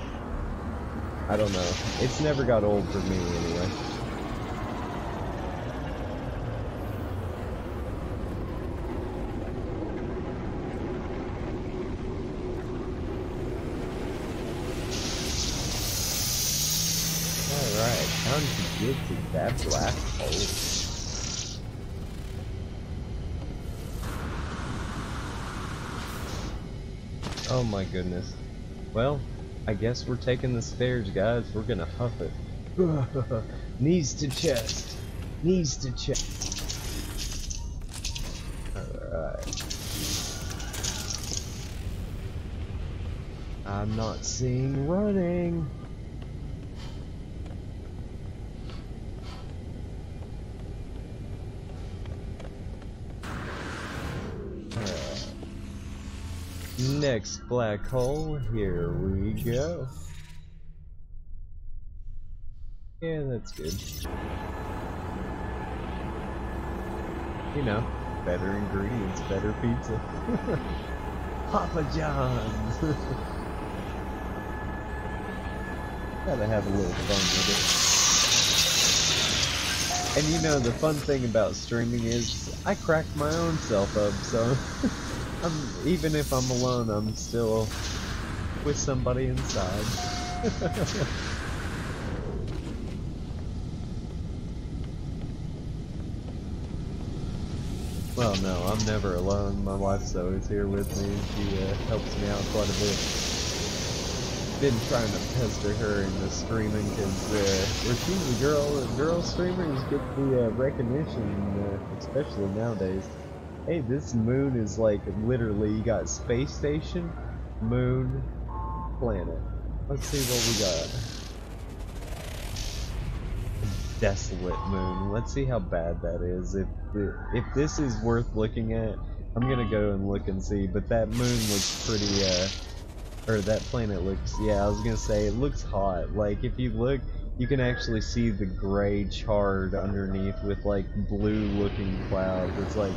I don't know, it's never got old for me anyway. Alright, time to get to that black hole. Oh my goodness. Well, I guess we're taking the stairs, guys. We're gonna huff it. Knees to chest. Knees to chest. Alright. I'm not seeing running. Next black hole, here we go. Yeah, that's good. You know, better ingredients, better pizza. Papa John's. Gotta have a little fun with it. And you know, the fun thing about streaming is I crack my own self up, so even if I'm alone, I'm still with somebody inside. Well, no, I'm never alone. My wife's always here with me, and she helps me out quite a bit. Been trying to pester her into streaming because where she's a girl streamers get the recognition, especially nowadays. Hey, this moon is like literally you got space station, moon, planet. Let's see what we got. Desolate moon. Let's see how bad that is. If this is worth looking at, I'm gonna go and look and see. But that moon looks pretty. Or that planet looks. Yeah, I was gonna say it looks hot. Like if you look, you can actually see the gray chard underneath with like blue-looking clouds. It's like,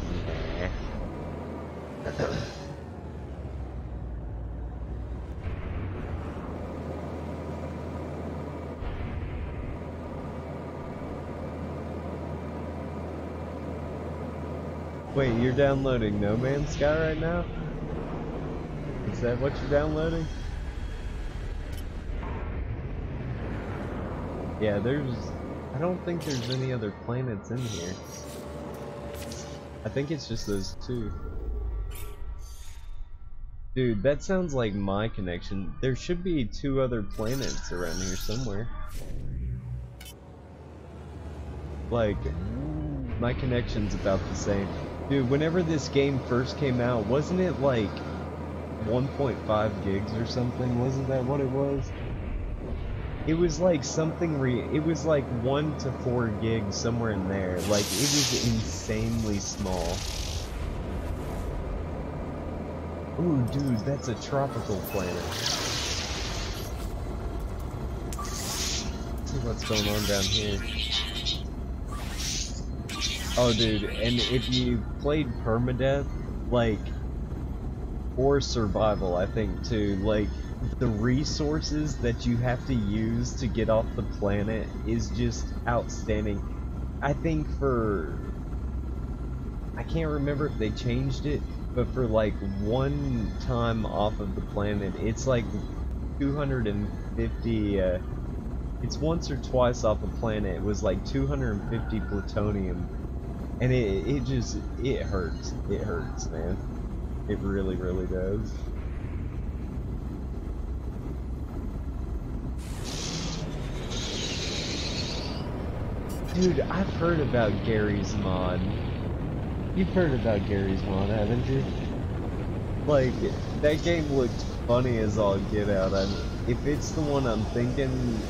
nah. Wait, you're downloading No Man's Sky right now? Is that what you're downloading? Yeah, I don't think there's any other planets in here. I think it's just those two. Dude, that sounds like my connection. There should be 2 other planets around here somewhere. Like, my connection's about the same. Dude, whenever this game first came out, wasn't it like 1.5 gigs or something? Wasn't that what it was? It was like something it was like 1 to 4 gigs, somewhere in there. Like, it was insanely small. Ooh, dude, that's a tropical planet. Let's see what's going on down here. Oh, dude, and if you played permadeath, like, or survival, I think too, like, the resources that you have to use to get off the planet is just outstanding. I think I can't remember if they changed it, but for like one time off of the planet, it's like 250, it's once or twice off the planet, it was like 250 plutonium. And it hurts. It hurts, man. It really, really does. Dude, I've heard about Gary's mod. You've heard about Gary's mod, haven't you? Like, that game looked funny as all get out. If it's the one I'm thinking,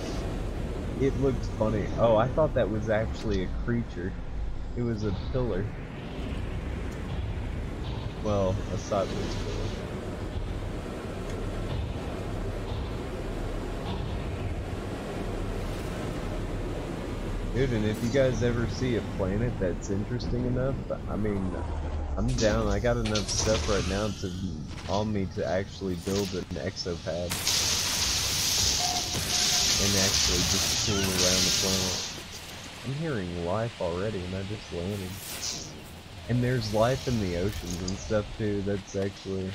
it looked funny. Oh, I thought that was actually a creature. It was a pillar. Well, a sideways pillar. Dude, and if you guys ever see a planet that's interesting enough, I mean, I'm down. I got enough stuff right now on me to actually build an exopad. And actually just tool around the planet. I'm hearing life already, and I just landed. And there's life in the oceans and stuff too. That's actually...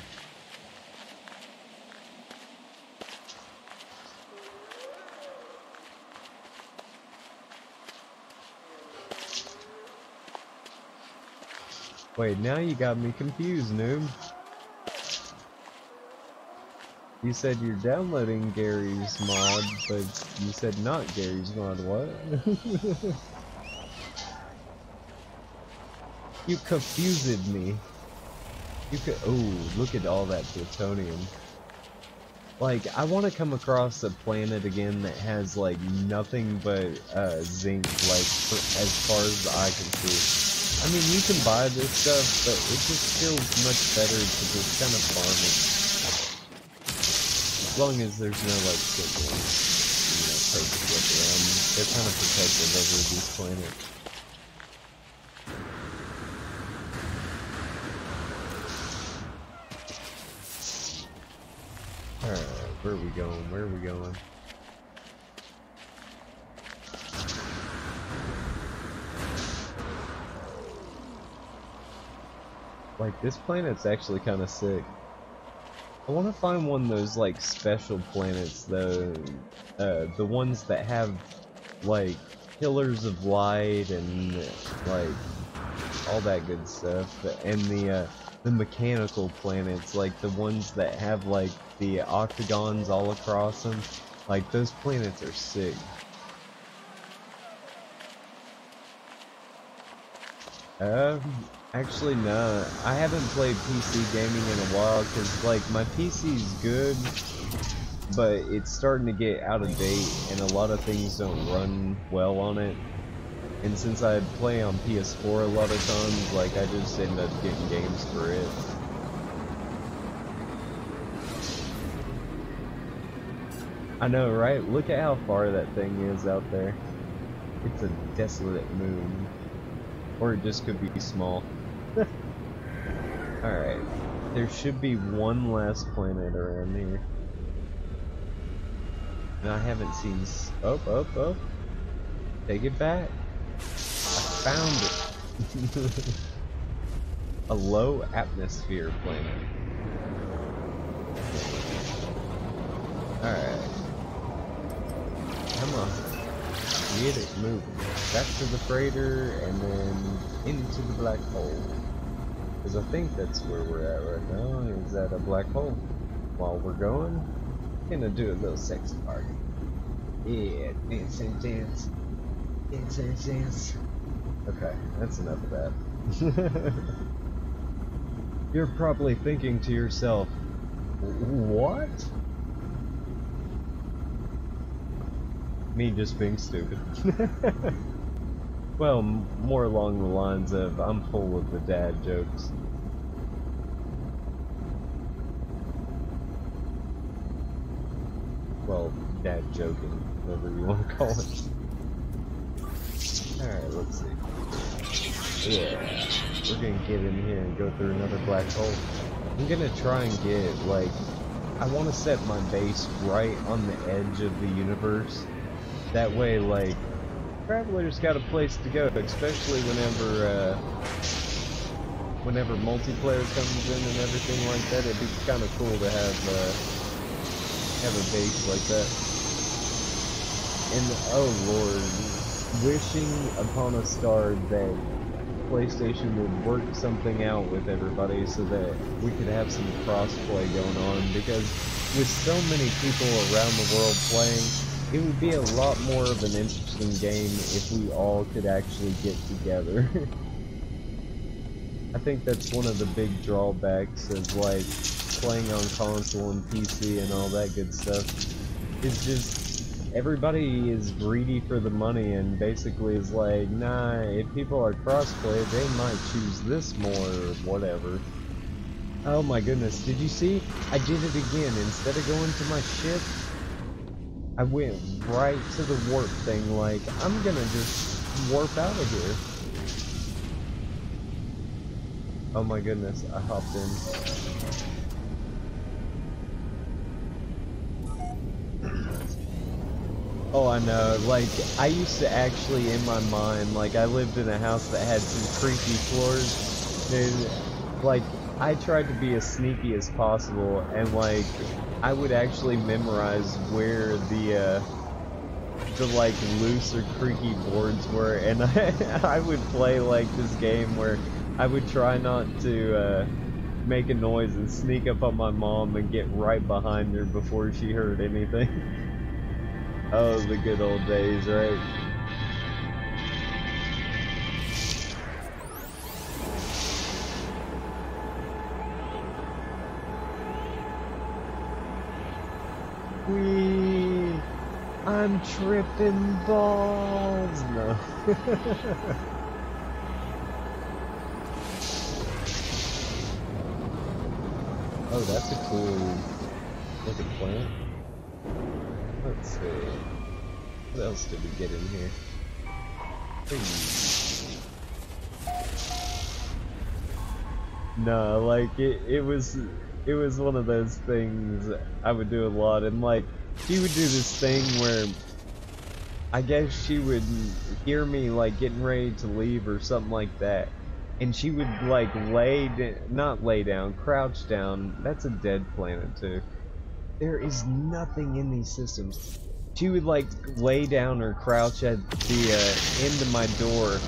Wait, now you got me confused, noob. You said you're downloading Gary's mod, but you said not Gary's mod. What? You confused me. Oh, look at all that plutonium. Like, I want to come across a planet again that has, like, nothing but, zinc, like, as far as the eye can see. I mean, you can buy this stuff, but it just feels much better to just kind of farm it. As long as there's no, like, perfect look around. They're kind of protective over these planets. Alright, where are we going? Where are we going? Like, this planet's actually kind of sick. I want to find one of those, like, special planets, though. The ones that have, like, pillars of light and, like, all that good stuff. And the mechanical planets, like, the ones that have, like, the octagons all across them. Like, those planets are sick. Actually, no. I haven't played PC gaming in a while because, like, my PC's good, but it's starting to get out of date and a lot of things don't run well on it. And since I play on PS4 a lot of times, like, I just end up getting games for it. I know, right? Look at how far that thing is out there. It's a desolate moon. Or it just could be small. Alright. There should be one last planet around here. And I haven't seen... Oh. Take it back. I found it. A low atmosphere planet. Alright. Come on. Get it moving. Back to the freighter and then into the black hole. Because I think that's where we're at right now, is at a black hole. While we're going, gonna do a little sex party. Yeah, dance and dance. Dance and dance. Okay, that's enough of that. You're probably thinking to yourself, what? Me just being stupid. Well, more along the lines of, I'm full of the dad jokes. Well, dad joking, whatever you want to call it. Alright, let's see. Yeah, we're gonna get in here and go through another black hole. I'm gonna try and get, like, I want to set my base right on the edge of the universe. That way, like, travelers got a place to go, especially whenever multiplayer comes in and everything like that. It'd be kind of cool to have a base like that. And oh lord, wishing upon a star that PlayStation would work something out with everybody so that we could have some crossplay going on, because with so many people around the world playing, it would be a lot more of an interesting game if we all could actually get together. I think that's one of the big drawbacks of, like, playing on console and PC and all that good stuff. It's just, everybody is greedy for the money and basically is like, nah, if people are crossplay, they might choose this more or whatever. Oh my goodness, did you see? I did it again. Instead of going to my ship, I went right to the warp thing, like, I'm gonna just warp out of here. Oh my goodness, I hopped in. Oh, I know, like, I used to actually, in my mind, like, I lived in a house that had some creaky floors, and, like, I tried to be as sneaky as possible, and, like, I would actually memorize where the like loose or creaky boards were, and I would play like this game where I would try not to make a noise and sneak up on my mom and get right behind her before she heard anything. Oh, the good old days, right? I'm tripping balls. No. Oh, that's a cool looking plant. Let's see. What else did we get in here? No, like it was one of those things I would do a lot, and like she would do this thing where I guess she would hear me like getting ready to leave or something like that, and she would like not lay down, crouch down. That's a dead planet too. There is nothing in these systems. She would like lay down or crouch at the end of my door,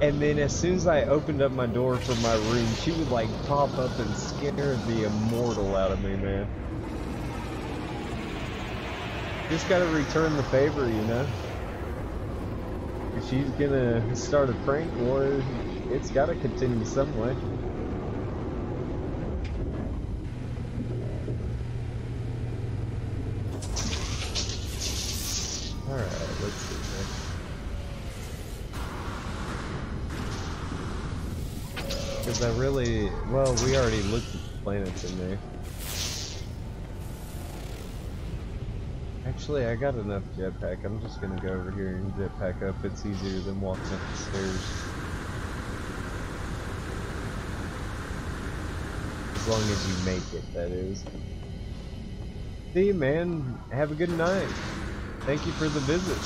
and then as soon as I opened up my door for my room, she would like pop up and scare the immortal out of me, man. Just gotta return the favor, you know? If she's gonna start a prank war, it's gotta continue some way. Alright, let's see here. Because I really... well, we already looked at the planets in there. Actually, I got enough jetpack. I'm just gonna go over here and jetpack up. It's easier than walking up the stairs. As long as you make it, that is. See you, man. Have a good night. Thank you for the visit.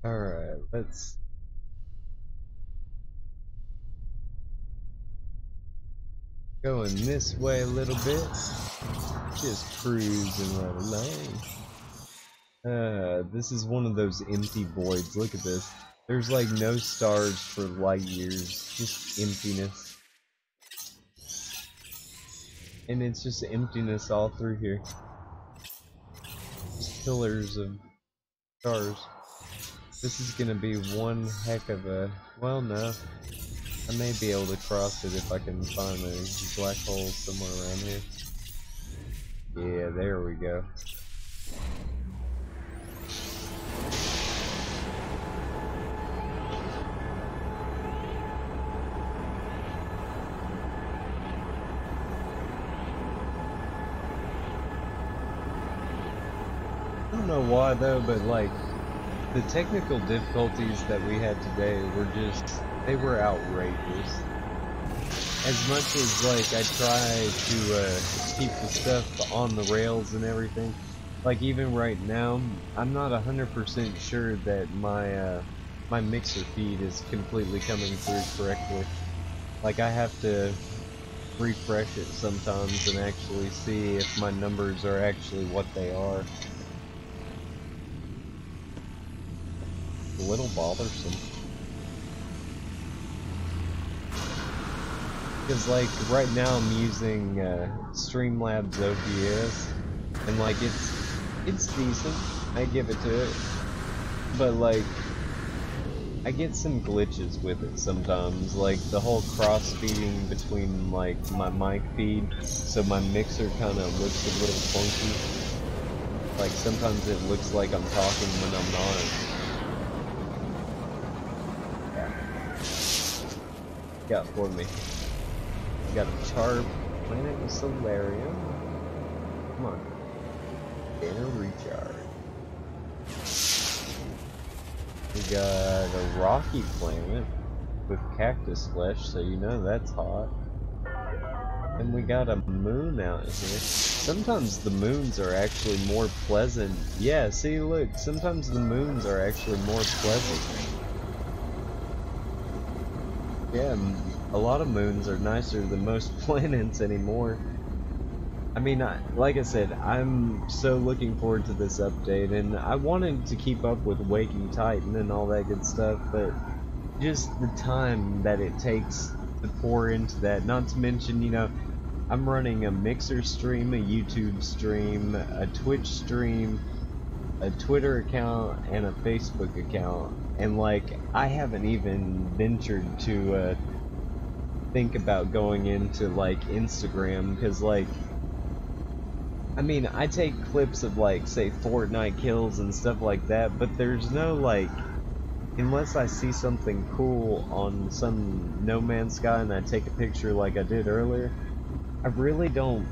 Alright, let's... going this way a little bit. Just cruising right along. This is one of those empty voids. Look at this. There's like no stars for light years. Just emptiness. And it's just emptiness all through here. Just pillars of stars. This is gonna be one heck of a... well, no. I may be able to cross it if I can find a black hole somewhere around here. Yeah, there we go. I don't know why though, but like, the technical difficulties that we had today were just, they were outrageous. As much as like I try to keep the stuff on the rails and everything, like even right now, I'm not 100% sure that my my mixer feed is completely coming through correctly. Like I have to refresh it sometimes and actually see if my numbers are actually what they are. A little bothersome. Because like right now I'm using Streamlabs OBS, and like it's decent, I give it to it, but like I get some glitches with it sometimes, like the whole cross-feeding between like my mic feed, so my mixer kind of looks a little funky. Like sometimes it looks like I'm talking when I'm not. Got for me. Got a charred planet with Solarium. Come on. Banner recharge. We got a rocky planet with cactus flesh, so you know that's hot. And we got a moon out here. Sometimes the moons are actually more pleasant. Yeah, see, look. Sometimes the moons are actually more pleasant. Yeah, a lot of moons are nicer than most planets anymore. I mean, like I said, I'm so looking forward to this update, and I wanted to keep up with Waking Titan and all that good stuff, but just the time that it takes to pour into that, not to mention, you know, I'm running a Mixer stream, a YouTube stream, a Twitch stream, a Twitter account, and a Facebook account, and like, I haven't even ventured to think about going into like Instagram, because like, I mean, I take clips of like, say, Fortnite kills and stuff like that, but there's no like, unless I see something cool on some No Man's Sky and I take a picture like I did earlier, I really don't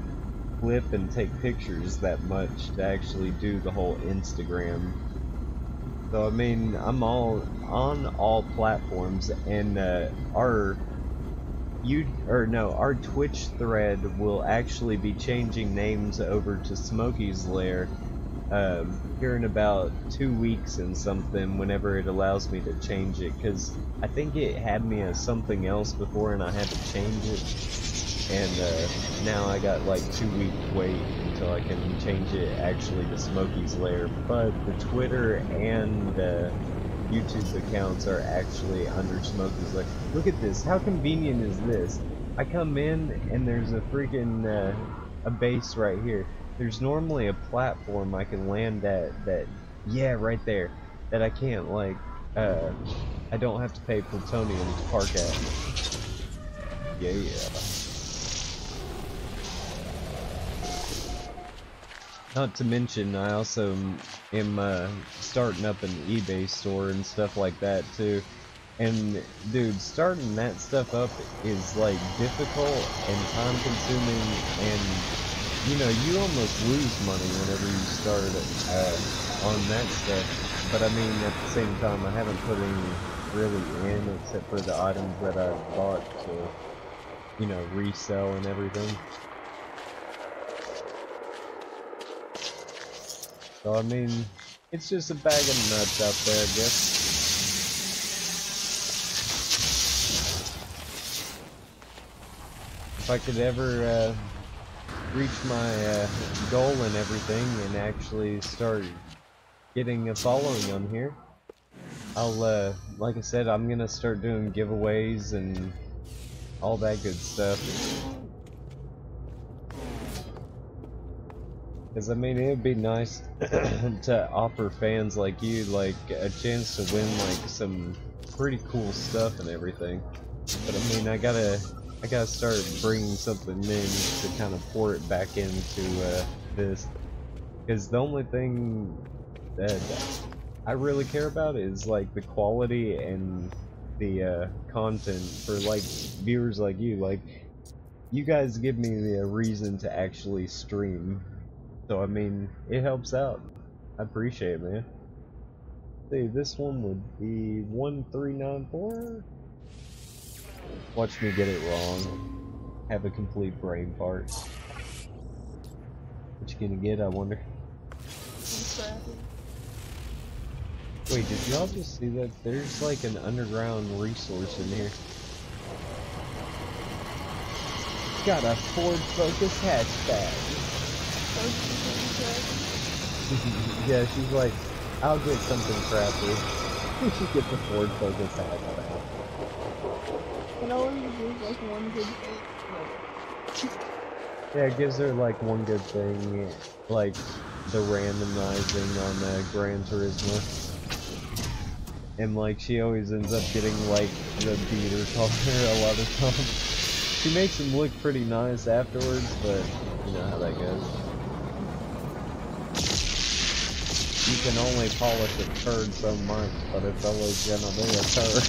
clip and take pictures that much to actually do the whole Instagram. So I mean, I'm all on all platforms, and our our Twitch thread will actually be changing names over to Smokey's Lair here in about 2 weeks and something, whenever it allows me to change it, because I think it had me as something else before and I had to change it, and now I got like 2 week wait until I can change it actually to Smokey's Lair. But the Twitter and YouTube accounts are actually under Smokey's Lair. Look at this, how convenient is this? I come in and there's a freaking a base right here. There's normally a platform I can land at that, yeah, right there, that I can't, like, I don't have to pay plutonium to park at. Yeah. Not to mention, I also am starting up an eBay store and stuff like that too. And dude, starting that stuff up is like difficult and time consuming, and you know, you almost lose money whenever you start on that stuff. But I mean, at the same time, I haven't put any really in, except for the items that I bought to, you know, resell and everything. So I mean, it's just a bag of nuts out there, I guess. If I could ever reach my goal and everything and actually start getting a following on here, I'll like I said, I'm gonna start doing giveaways and all that good stuff. Because I mean, it would be nice to offer fans like you like a chance to win like some pretty cool stuff and everything. But I mean, I gotta start bringing something in to kind of pour it back into this. Because the only thing that I really care about is like the quality and the content for like viewers like you. Like, you guys give me the reason to actually stream. So I mean, it helps out. I appreciate it, man. See, this one would be 1394. Watch me get it wrong. Have a complete brain fart. What you gonna get, I wonder? Wait, did y'all just see that? There's like an underground resource in here. Got a Ford Focus hatchback. Yeah, she's like, I'll get something crappy. She gets the Ford Focus hatchback. It always gives like one good thing. Yeah, it gives her like one good thing, like the randomizing on Gran Turismo. And like, she always ends up getting like the beater color a lot of times. She makes them look pretty nice afterwards, but you know how that goes. You can only polish a turd so much, but it's always gonna be a turd.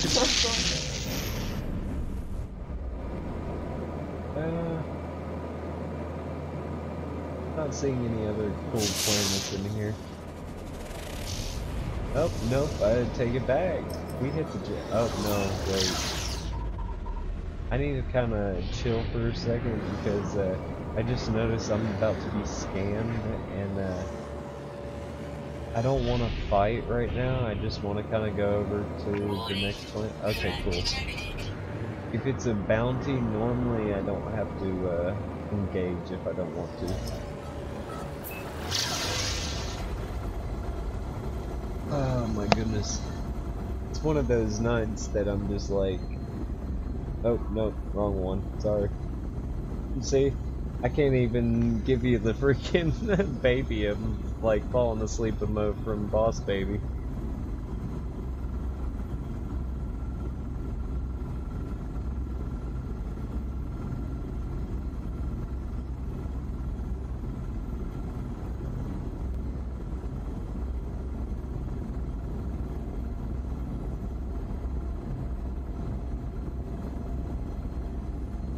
Not seeing any other cool planets in here. Oh, nope, I take it back. We hit the jet. Oh, no, wait. I need to kind of chill for a second because I just noticed I'm about to be scanned, and I don't want to fight right now. I just want to kind of go over to the next planet. Okay, cool. If it's a bounty, normally I don't have to engage if I don't want to. Oh my goodness. It's one of those nights that I'm just like, oh, no, wrong one, sorry. You see, I can't even give you the freaking baby of like falling asleep emote from Boss Baby.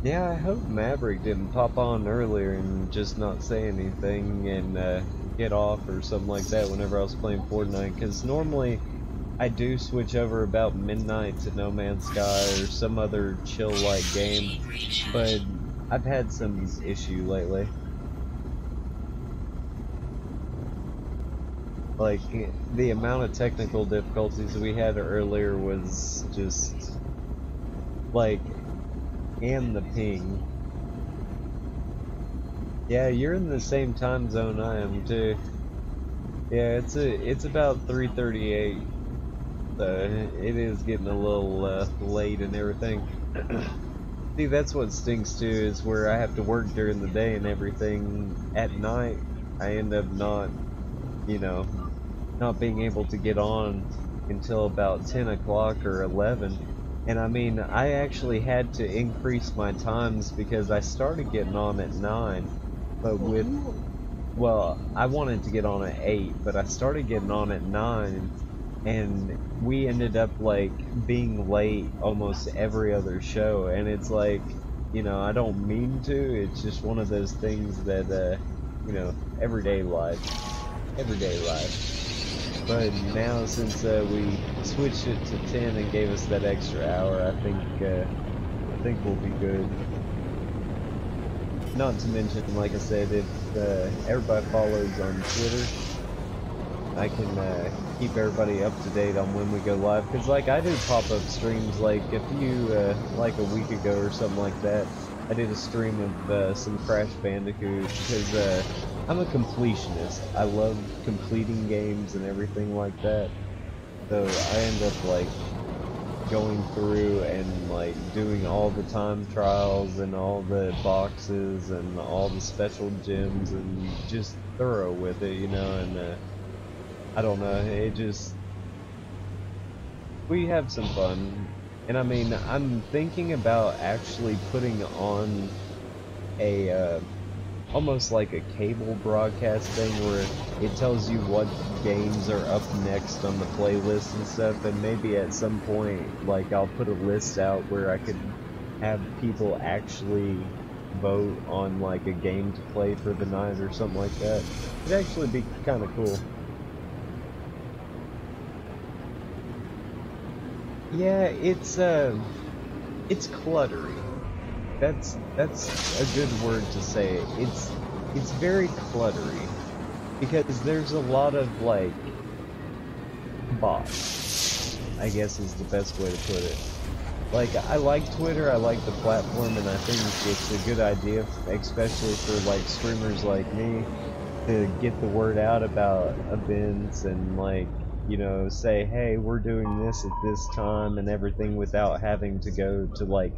Yeah, I hope Maverick didn't pop on earlier and just not say anything and get off or something like that whenever I was playing Fortnite, because normally I do switch over about midnight to No Man's Sky or some other chill-like game, but I've had some issue lately. Like, the amount of technical difficulties we had earlier was just, like, and the ping. Yeah, you're in the same time zone I am too. Yeah, it's about 3:38, so it is getting a little late and everything. See, that's what stinks too, is where I have to work during the day and everything. At night, I end up not, you know, not being able to get on until about 10 o'clock or 11. And I mean, I actually had to increase my times because I started getting on at 9, but with, well, I wanted to get on at 8, but I started getting on at 9, and we ended up like being late almost every other show, and it's like, you know, I don't mean to, it's just one of those things that, you know, everyday life. But now, since we switched it to 10 and gave us that extra hour, I think we'll be good. Not to mention, like I said, if everybody follows on Twitter, I can keep everybody up to date on when we go live. Cause like I do pop-up streams, like a few, like a week ago or something like that. I did a stream of some Crash Bandicoot because I'm a completionist. I love completing games and everything like that. So I end up like going through and like doing all the time trials and all the boxes and all the special gems and just thorough with it, you know, and I don't know, it just, we have some fun. And I mean, I'm thinking about actually putting on a almost like a cable broadcast thing where it tells you what games are up next on the playlist and stuff, and maybe at some point, like, I'll put a list out where I could have people actually vote on like a game to play for the night or something like that. It'd actually be kind of cool. Yeah, it's cluttery. That's a good word to say. It's very cluttery because there's a lot of like bots, I guess is the best way to put it. Like, I like Twitter, I like the platform, and I think it's a good idea, especially for like streamers like me, to get the word out about events and like, you know, say, hey, we're doing this at this time and everything without having to go to like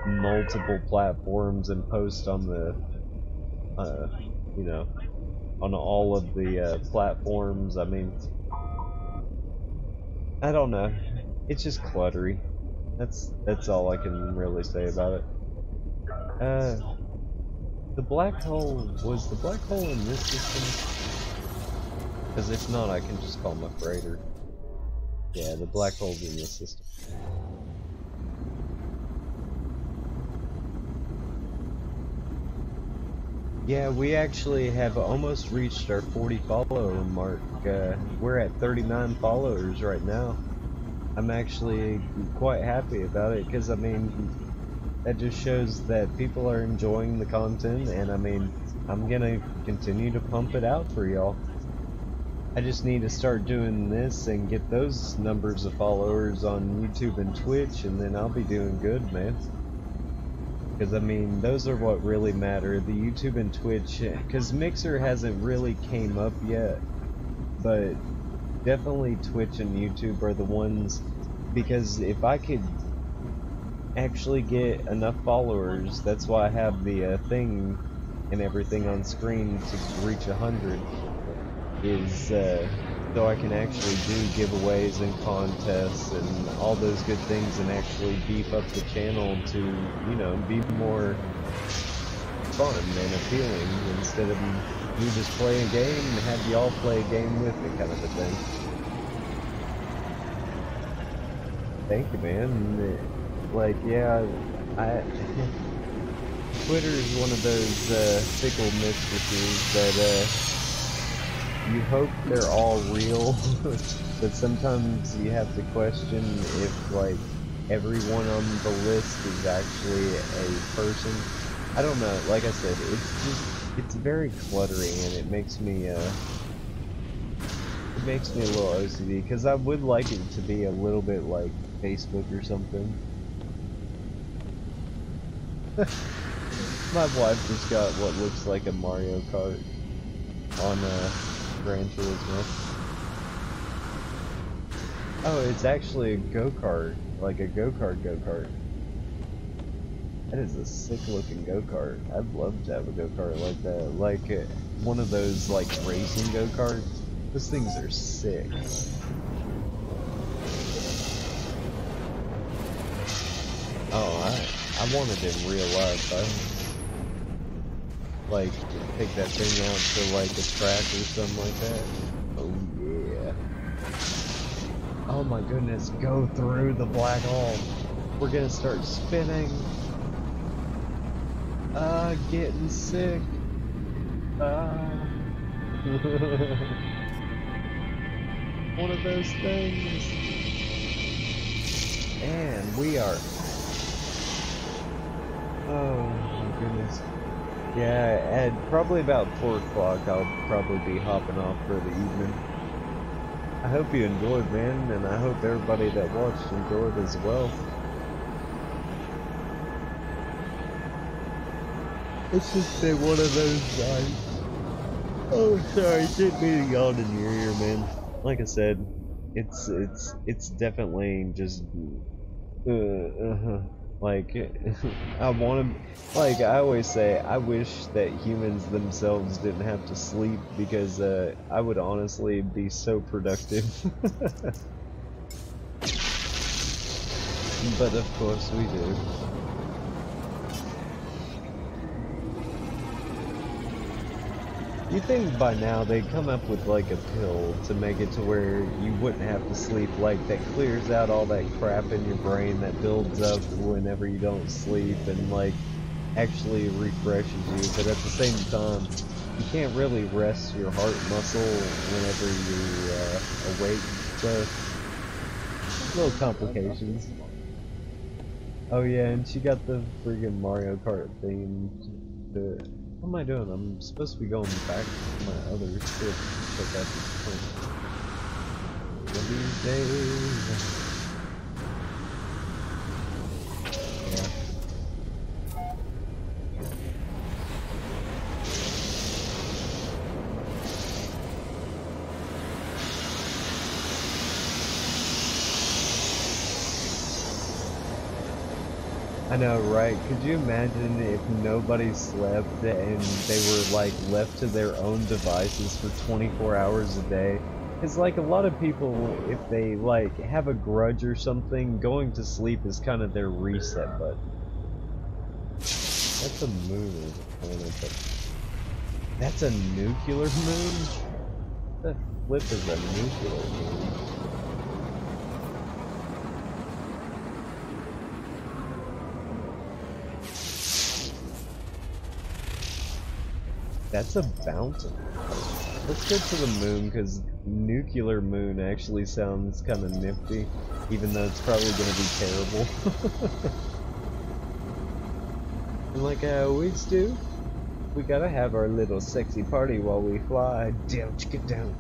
multiple platforms and post on the, you know, on all of the platforms. I mean, I don't know. It's just cluttery. That's all I can really say about it. The black hole, was the black hole in this system? Because if not, I can just call my freighter. Yeah, the black hole's in this system. Yeah, we actually have almost reached our 40 follower mark. We're at 39 followers right now. I'm actually quite happy about it because, I mean, that just shows that people are enjoying the content, and I mean, I'm gonna continue to pump it out for y'all. I just need to start doing this and get those numbers of followers on YouTube and Twitch, and then I'll be doing good, man. Because, I mean, those are what really matter, the YouTube and Twitch, because Mixer hasn't really came up yet, but definitely Twitch and YouTube are the ones, because if I could actually get enough followers, that's why I have the thing and everything on screen to reach 100, is so I can actually do giveaways and contests and all those good things and actually beef up the channel to, you know, be more fun and appealing instead of me just play a game and have y'all play a game with me kind of a thing. Thank you, man. Like, yeah, Twitter is one of those fickle mistresses that you hope they're all real, but sometimes you have to question if, like, everyone on the list is actually a person. I don't know, like I said, it's very cluttery, and it makes me a little OCD, because I would like it to be a little bit like Facebook or something. My wife just got what looks like a Mario Kart on Gran Turismo. Oh, it's actually a go-kart, like a go-kart. That is a sick-looking go-kart. I'd love to have a go-kart like that, like one of those like racing go-karts. Those things are sick. Oh, I wanted in real life. I like take that thing out to like a track or something like that. Oh yeah. Oh my goodness, go through the black hole. We're gonna start spinning. Getting sick. One of those things. And we are. Oh my goodness. Yeah, at probably about 4 o'clock I'll probably be hopping off for the evening. I hope you enjoyed, man, and I hope everybody that watched enjoyed as well. It's just been one of those nights. Oh, sorry, didn't mean to yawn in your ear, man. Like I said, it's definitely just like I want to, like I always say, I wish that humans themselves didn't have to sleep, because I would honestly be so productive. But of course we do. You think by now they'd come up with like a pill to make it to where you wouldn't have to sleep, like that clears out all that crap in your brain that builds up whenever you don't sleep, and like actually refreshes you, but at the same time you can't really rest your heart muscle whenever you're awake, so little complications. Oh yeah, and she got the friggin' Mario Kart theme to it. What am I doing? I'm supposed to be going back to my other ship. Check out this point. One of these days. Yeah. I know, right? Could you imagine if nobody slept and they were like left to their own devices for 24 hours a day? It's like a lot of people, if they like have a grudge or something, going to sleep is kind of their reset button. That's a moon or a planet. That's a nuclear moon? What the flip is a nuclear moon? That's a mountain. Let's go to the moon, because nuclear moon actually sounds kind of nifty, even though it's probably going to be terrible. And like I always do, we gotta have our little sexy party while we fly. Down, get down.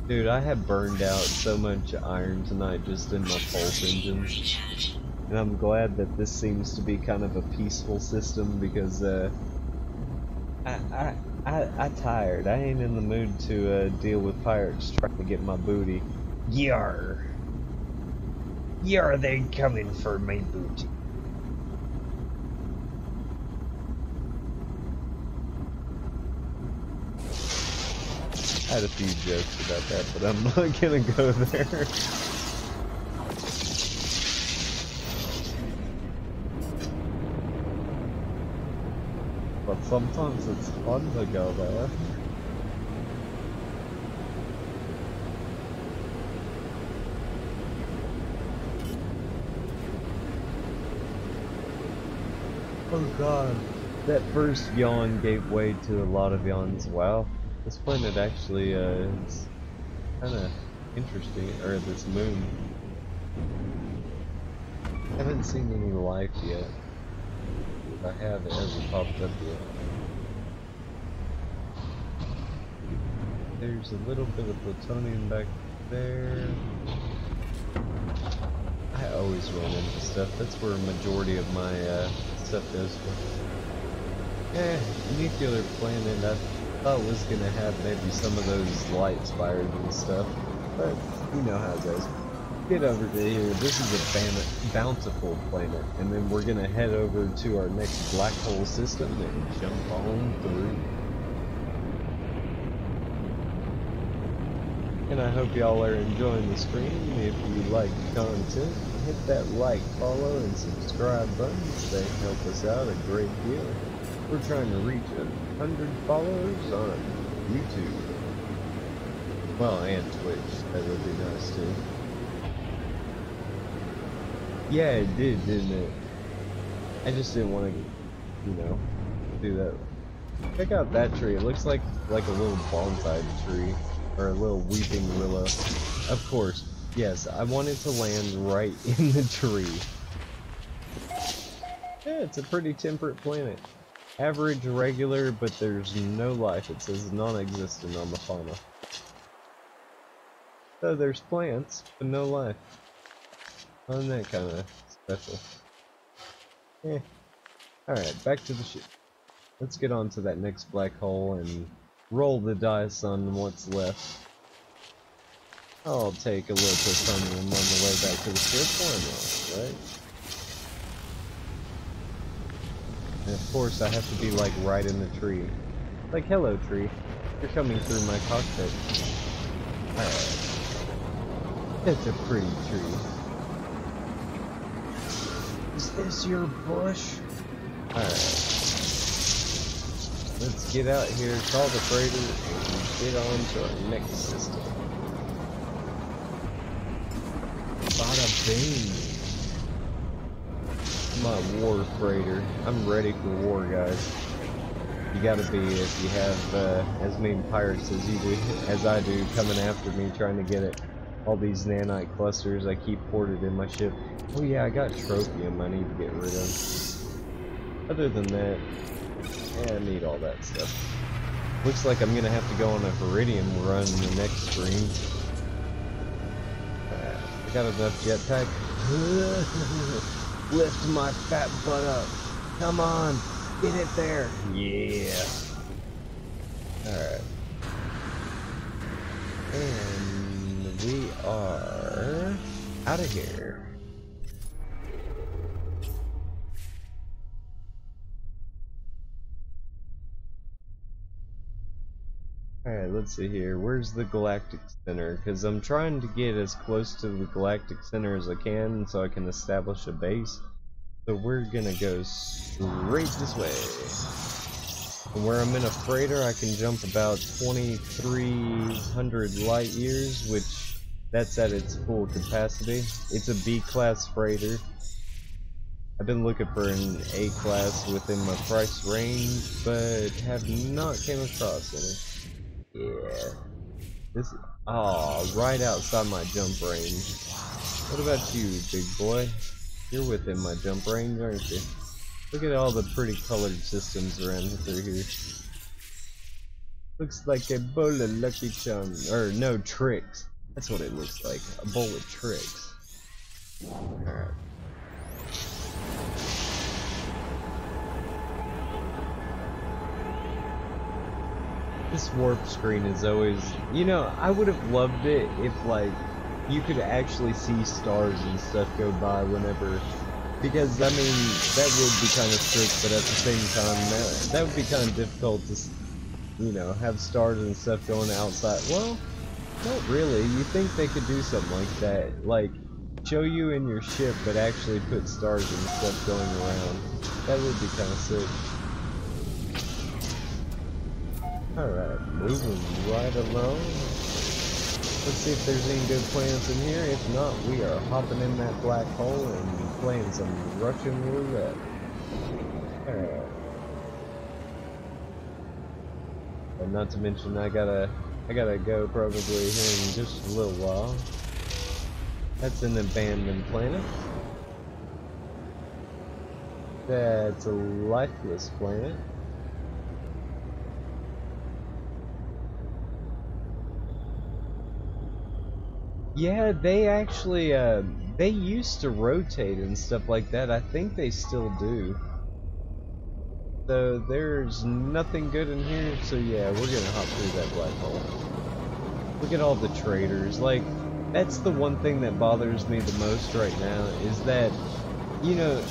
Dude, I have burned out so much iron tonight just in my pulse engines. And I'm glad that this seems to be kind of a peaceful system, because I tired. I ain't in the mood to deal with pirates trying to get my booty. Yar! Yar, they coming for my booty. I had a few jokes about that, but I'm not gonna go there. But sometimes it's fun to go there. Oh god. That first yawn gave way to a lot of yawns. Wow. This planet actually is kind of interesting. Or this moon. Haven't seen any life yet. If I have, it hasn't popped up yet. There's a little bit of plutonium back there. I always run into stuff. That's where a majority of my stuff goes to. Nuclear planet I thought was gonna have maybe some of those light spires and stuff. But you know how it goes. Get over to here. This is a bountiful planet. And then we're gonna head over to our next black hole system and jump on through. And I hope y'all are enjoying the stream. If you like content, hit that like, follow, and subscribe buttons. They help us out a great deal. We're trying to reach 100 followers on YouTube. Well, and Twitch. That would be nice too. Yeah, it did, didn't it? I just didn't want to, you know, do that. Check out that tree. It looks like a little bonsai tree. Or a little weeping willow. Of course, yes, I wanted to land right in the tree. Yeah, it's a pretty temperate planet. Average, regular, but there's no life. It says non-existent on the fauna. So there's plants, but no life. Isn't that kind of special? Alright, back to the ship. Let's get on to that next black hole and roll the dice on what's left. I'll take a little plutonium on the way back to the ship, why not, right? And of course I have to be like right in the tree. Like, hello tree, you're coming through my cockpit. Alright. It's a pretty tree. Is this your bush? Alright. Let's get out here, call the freighter, and get on to our next system. Bada bing! My war freighter. I'm ready for war, guys. You gotta be if you have as many pirates as you do, as I do, coming after me, trying to get it. All these nanite clusters I keep ported in my ship. Oh yeah, I got tropium I need to get rid of. Other than that, yeah, I need all that stuff. Looks like I'm gonna have to go on a Viridium run in the next stream. I got enough jetpack. Lift my fat butt up. Come on, get it there. Yeah. Alright. And we are out of here. Alright, let's see here. Where's the galactic center? Because I'm trying to get as close to the galactic center as I can so I can establish a base. So we're gonna go straight this way. And where I'm in a freighter, I can jump about 2,300 light years, which that's at its full capacity. It's a B-class freighter. I've been looking for an A-class within my price range, but have not came across any. Yeah. This, right outside my jump range. What about you, big boy? You're within my jump range, aren't you? Look at all the pretty colored systems around through here. Looks like a bowl of Lucky Charms, or no, tricks. That's what it looks like, a bowl of tricks. Alright. This warp screen is always, you know, I would have loved it if, like, you could actually see stars and stuff go by whenever, because, I mean, that would be kind of strict, but at the same time, that would be kind of difficult to, you know, have stars and stuff going outside. Well, not really. You think they could do something like that, like, show you in your ship, but actually put stars and stuff going around. That would be kind of sick. Alright, moving right along. Let's see if there's any good plants in here. If not, we are hopping in that black hole and playing some Russian roulette. Alright. And not to mention I gotta go probably here in just a little while. That's an abandoned planet. That's a lifeless planet. Yeah, they actually, they used to rotate and stuff like that. I think they still do. So there's nothing good in here, so yeah, we're gonna hop through that black hole. Look at all the traders. Like, that's the one thing that bothers me the most right now, is that, you know,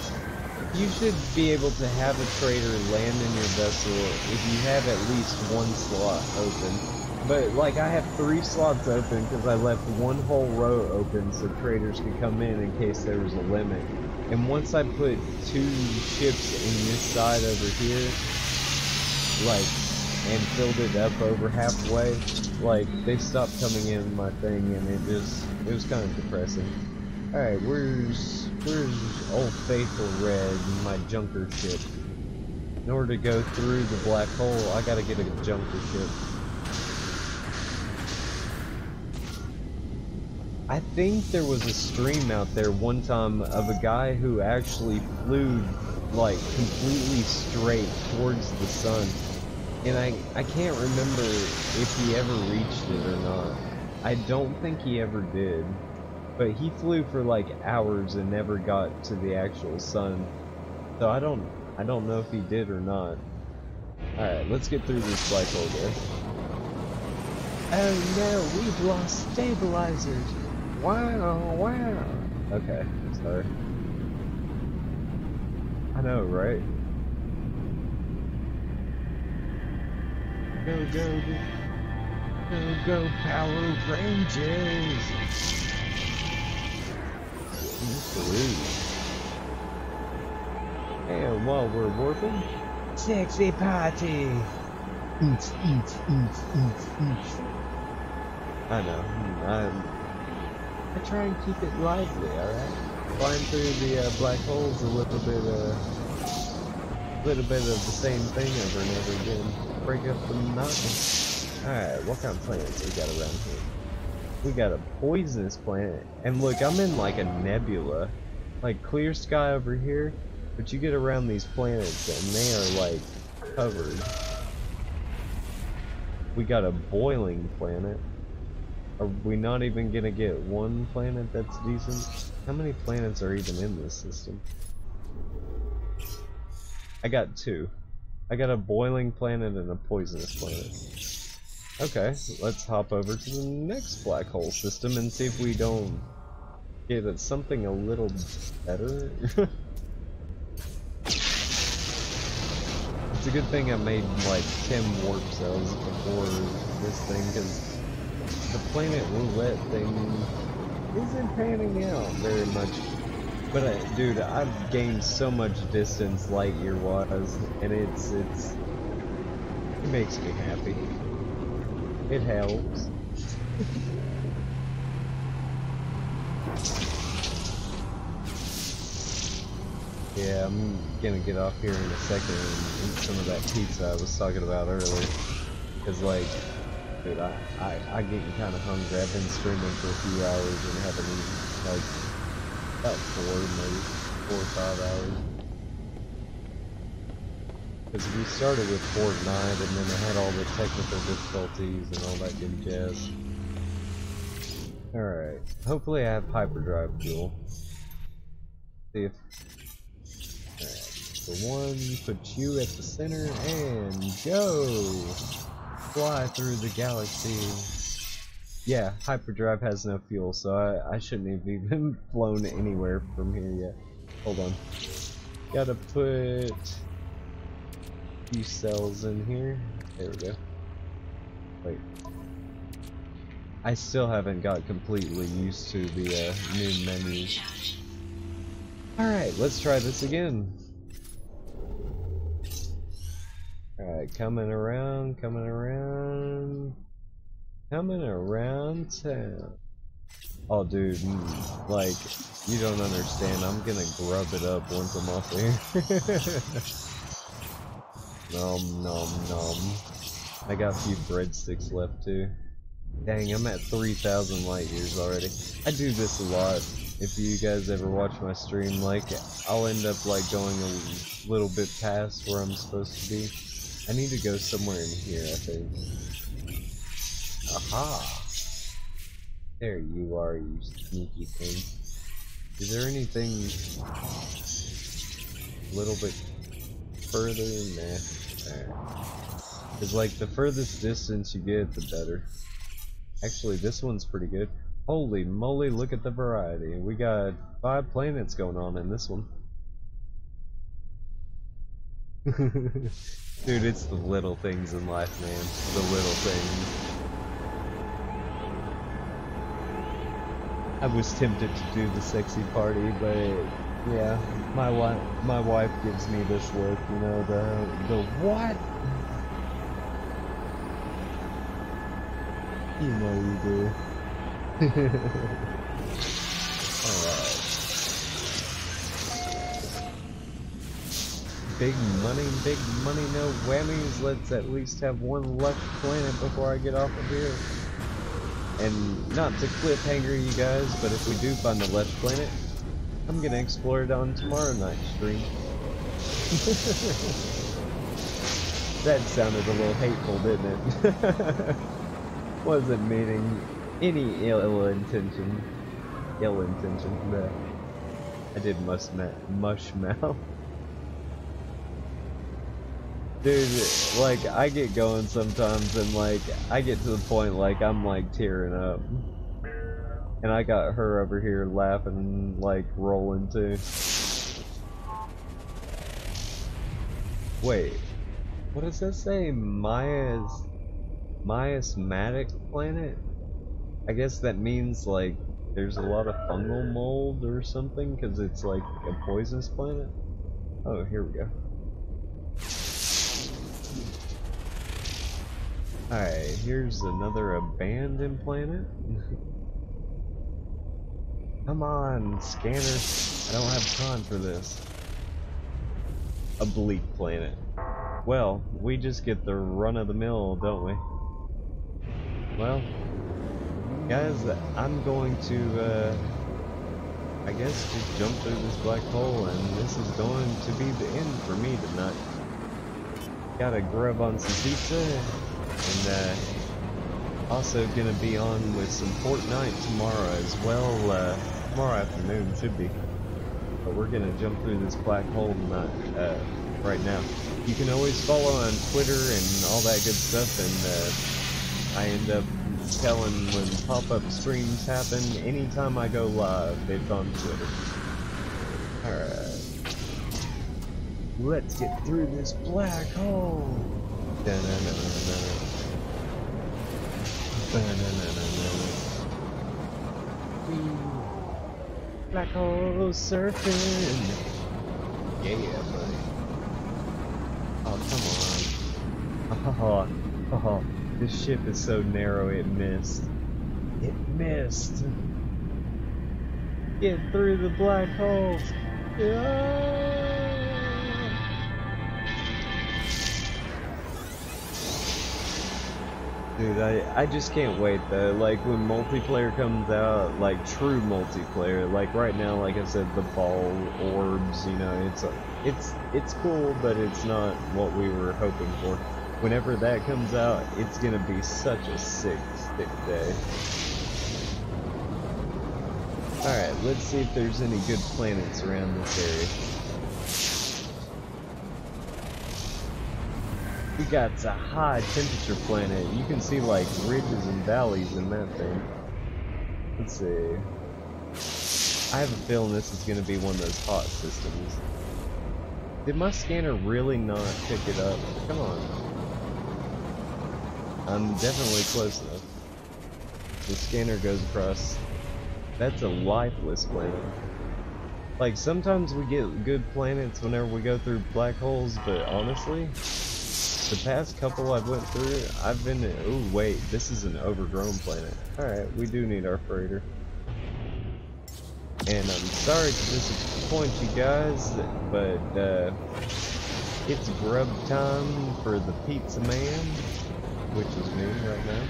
you should be able to have a trader land in your vessel if you have at least one slot open. But, like, I have 3 slots open because I left one whole row open so traders could come in case there was a limit. And once I put 2 ships in this side over here, like, and filled it up over halfway, like, they stopped coming in my thing, and it was kind of depressing. Alright, where's Old Faithful Red, my junker ship? In order to go through the black hole, I gotta get a junker ship. I think there was a stream out there one time of a guy who actually flew, like, completely straight towards the sun. And I can't remember if he ever reached it or not. I don't think he ever did. But he flew for like hours and never got to the actual sun. So I don't know if he did or not. Alright, let's get through this black hole, guys. Oh no, we've lost stabilizers! Wow, wow! Okay, sorry. I know, right? Go, go, go. Go, go, Power Rangers! And while we're warping, sexy party! I know, I try and keep it lively, alright? Flying through the black holes a little bit of the same thing over and over again. Break up the monotony. Alright, what kind of planets we got around here? We got a poisonous planet. And look, I'm in like a nebula. Like clear sky over here, but you get around these planets and they are like covered. We got a boiling planet. Are we not even gonna get one planet that's decent? How many planets are even in this system? I got 2. I got a boiling planet and a poisonous planet. Okay, let's hop over to the next black hole system and see if we don't get something a little better. It's a good thing I made like 10 warp cells before this thing, because the planet roulette thing isn't panning out very much. But dude, I've gained so much distance light year wise, and it makes me happy. It helps. Yeah, I'm gonna get off here in a second and eat some of that pizza I was talking about earlier. Cause like, dude, I getting kind of hungry. I've been streaming for a few hours and haven't eaten, like, about 4 or 5 hours. Because we started with Fortnite and then I had all the technical difficulties and all that good jazz. Alright, hopefully I have hyperdrive fuel. See if... Alright, so 1, put you at the center and go! Fly through the galaxy. Yeah, hyperdrive has no fuel, so I shouldn't have even flown anywhere from here yet. Hold on. Gotta put a few cells in here. There we go. Wait. I still haven't got completely used to the new menus. Alright, let's try this again. Alright, coming around town. Oh dude, like, you don't understand, I'm gonna grub it up once I'm off there. Nom nom nom. I got a few breadsticks left too. Dang, I'm at 3,000 light years already. I do this a lot. If you guys ever watch my stream, like, I'll end up like going a little bit past where I'm supposed to be. I need to go somewhere in here, I think. Aha! There you are, you sneaky thing. Is there anything a little bit further? Nah. There. Cause like the furthest distance you get, the better. Actually, this one's pretty good. Holy moly, look at the variety. We got 5 planets going on in this one. Dude, it's the little things in life, man. The little things. I was tempted to do the sexy party, but yeah, my wife gives me this look, you know, the what? You know you do. Alright. Big money, no whammies. Let's at least have one left planet before I get off of here. And not to cliffhanger you guys, but if we do find the left planet, I'm gonna explore it on tomorrow night's stream. That sounded a little hateful, didn't it? Wasn't meaning any ill intention. But I did mush mouth. Dude, like, I get going sometimes and like, I get to the point like, I'm like tearing up. And I got her over here laughing, like, rolling too. Wait, what does that say? Miasmatic planet? I guess that means like, there's a lot of fungal mold or something, because it's like a poisonous planet? Oh, here we go. Alright, here's another abandoned planet. Come on, scanner. I don't have time for this. A bleak planet. Well, we just get the run of the mill, don't we? Well, guys, I'm going to, I guess just jump through this black hole, and this is going to be the end for me tonight. Gotta grub on some pizza. And also gonna be on with some Fortnite tomorrow as well. Tomorrow afternoon should be. But we're gonna jump through this black hole tonight, right now. You can always follow on Twitter and all that good stuff, and I end up telling when pop-up streams happen. Anytime I go live, it's on Twitter. Alright. Let's get through this black hole. Black hole surfing. Yeah, buddy. Oh, come on. Oh, this ship is so narrow it missed. It missed. Get through the black hole. Yeah. Dude, I just can't wait though, like when multiplayer comes out, like true multiplayer, like right now, like I said, the ball orbs, you know, it's cool, but it's not what we were hoping for. Whenever that comes out, it's gonna be such a sick day. Alright, let's see if there's any good planets around this area. We got a high temperature planet. You can see like ridges and valleys in that thing. Let's see. I have a feeling this is going to be one of those hot systems. Did my scanner really not pick it up? Come on. I'm definitely close enough. The scanner goes across. That's a lifeless planet. Like sometimes we get good planets whenever we go through black holes, but honestly, the past couple I've went through, I've been... Oh wait, this is an overgrown planet. Alright, we do need our freighter. And I'm sorry to disappoint you guys, but It's grub time for the pizza man, which is me right now.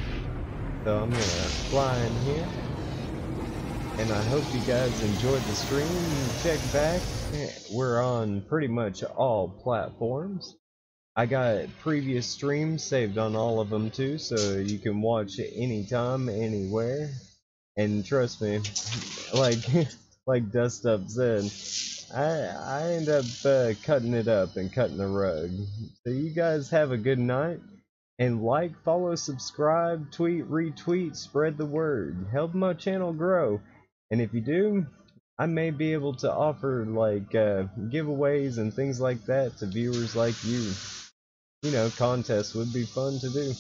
So I'm gonna fly in here. And I hope you guys enjoyed the stream. Check back. We're on pretty much all platforms. I got previous streams saved on all of them too, so you can watch it anytime, anywhere. And trust me, like like Dust Up said, I end up cutting it up and cutting the rug. So you guys have a good night. And like, follow, subscribe, tweet, retweet, spread the word. Help my channel grow. And if you do, I may be able to offer like giveaways and things like that to viewers like you. You know, contests would be fun to do.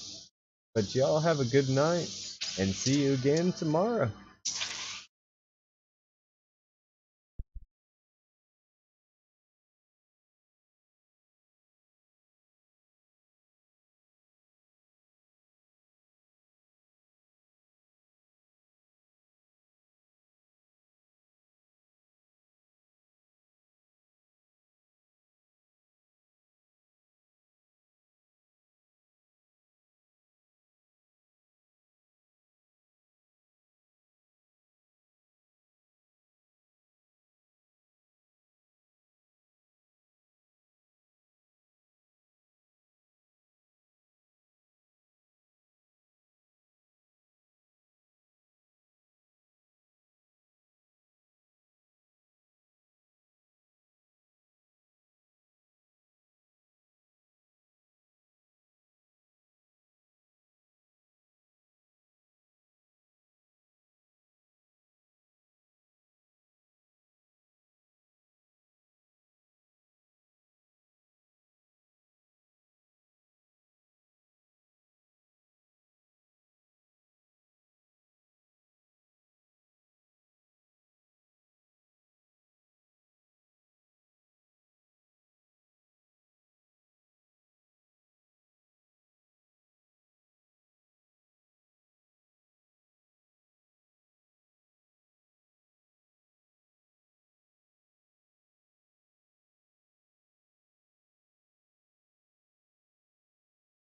But y'all have a good night and see you again tomorrow.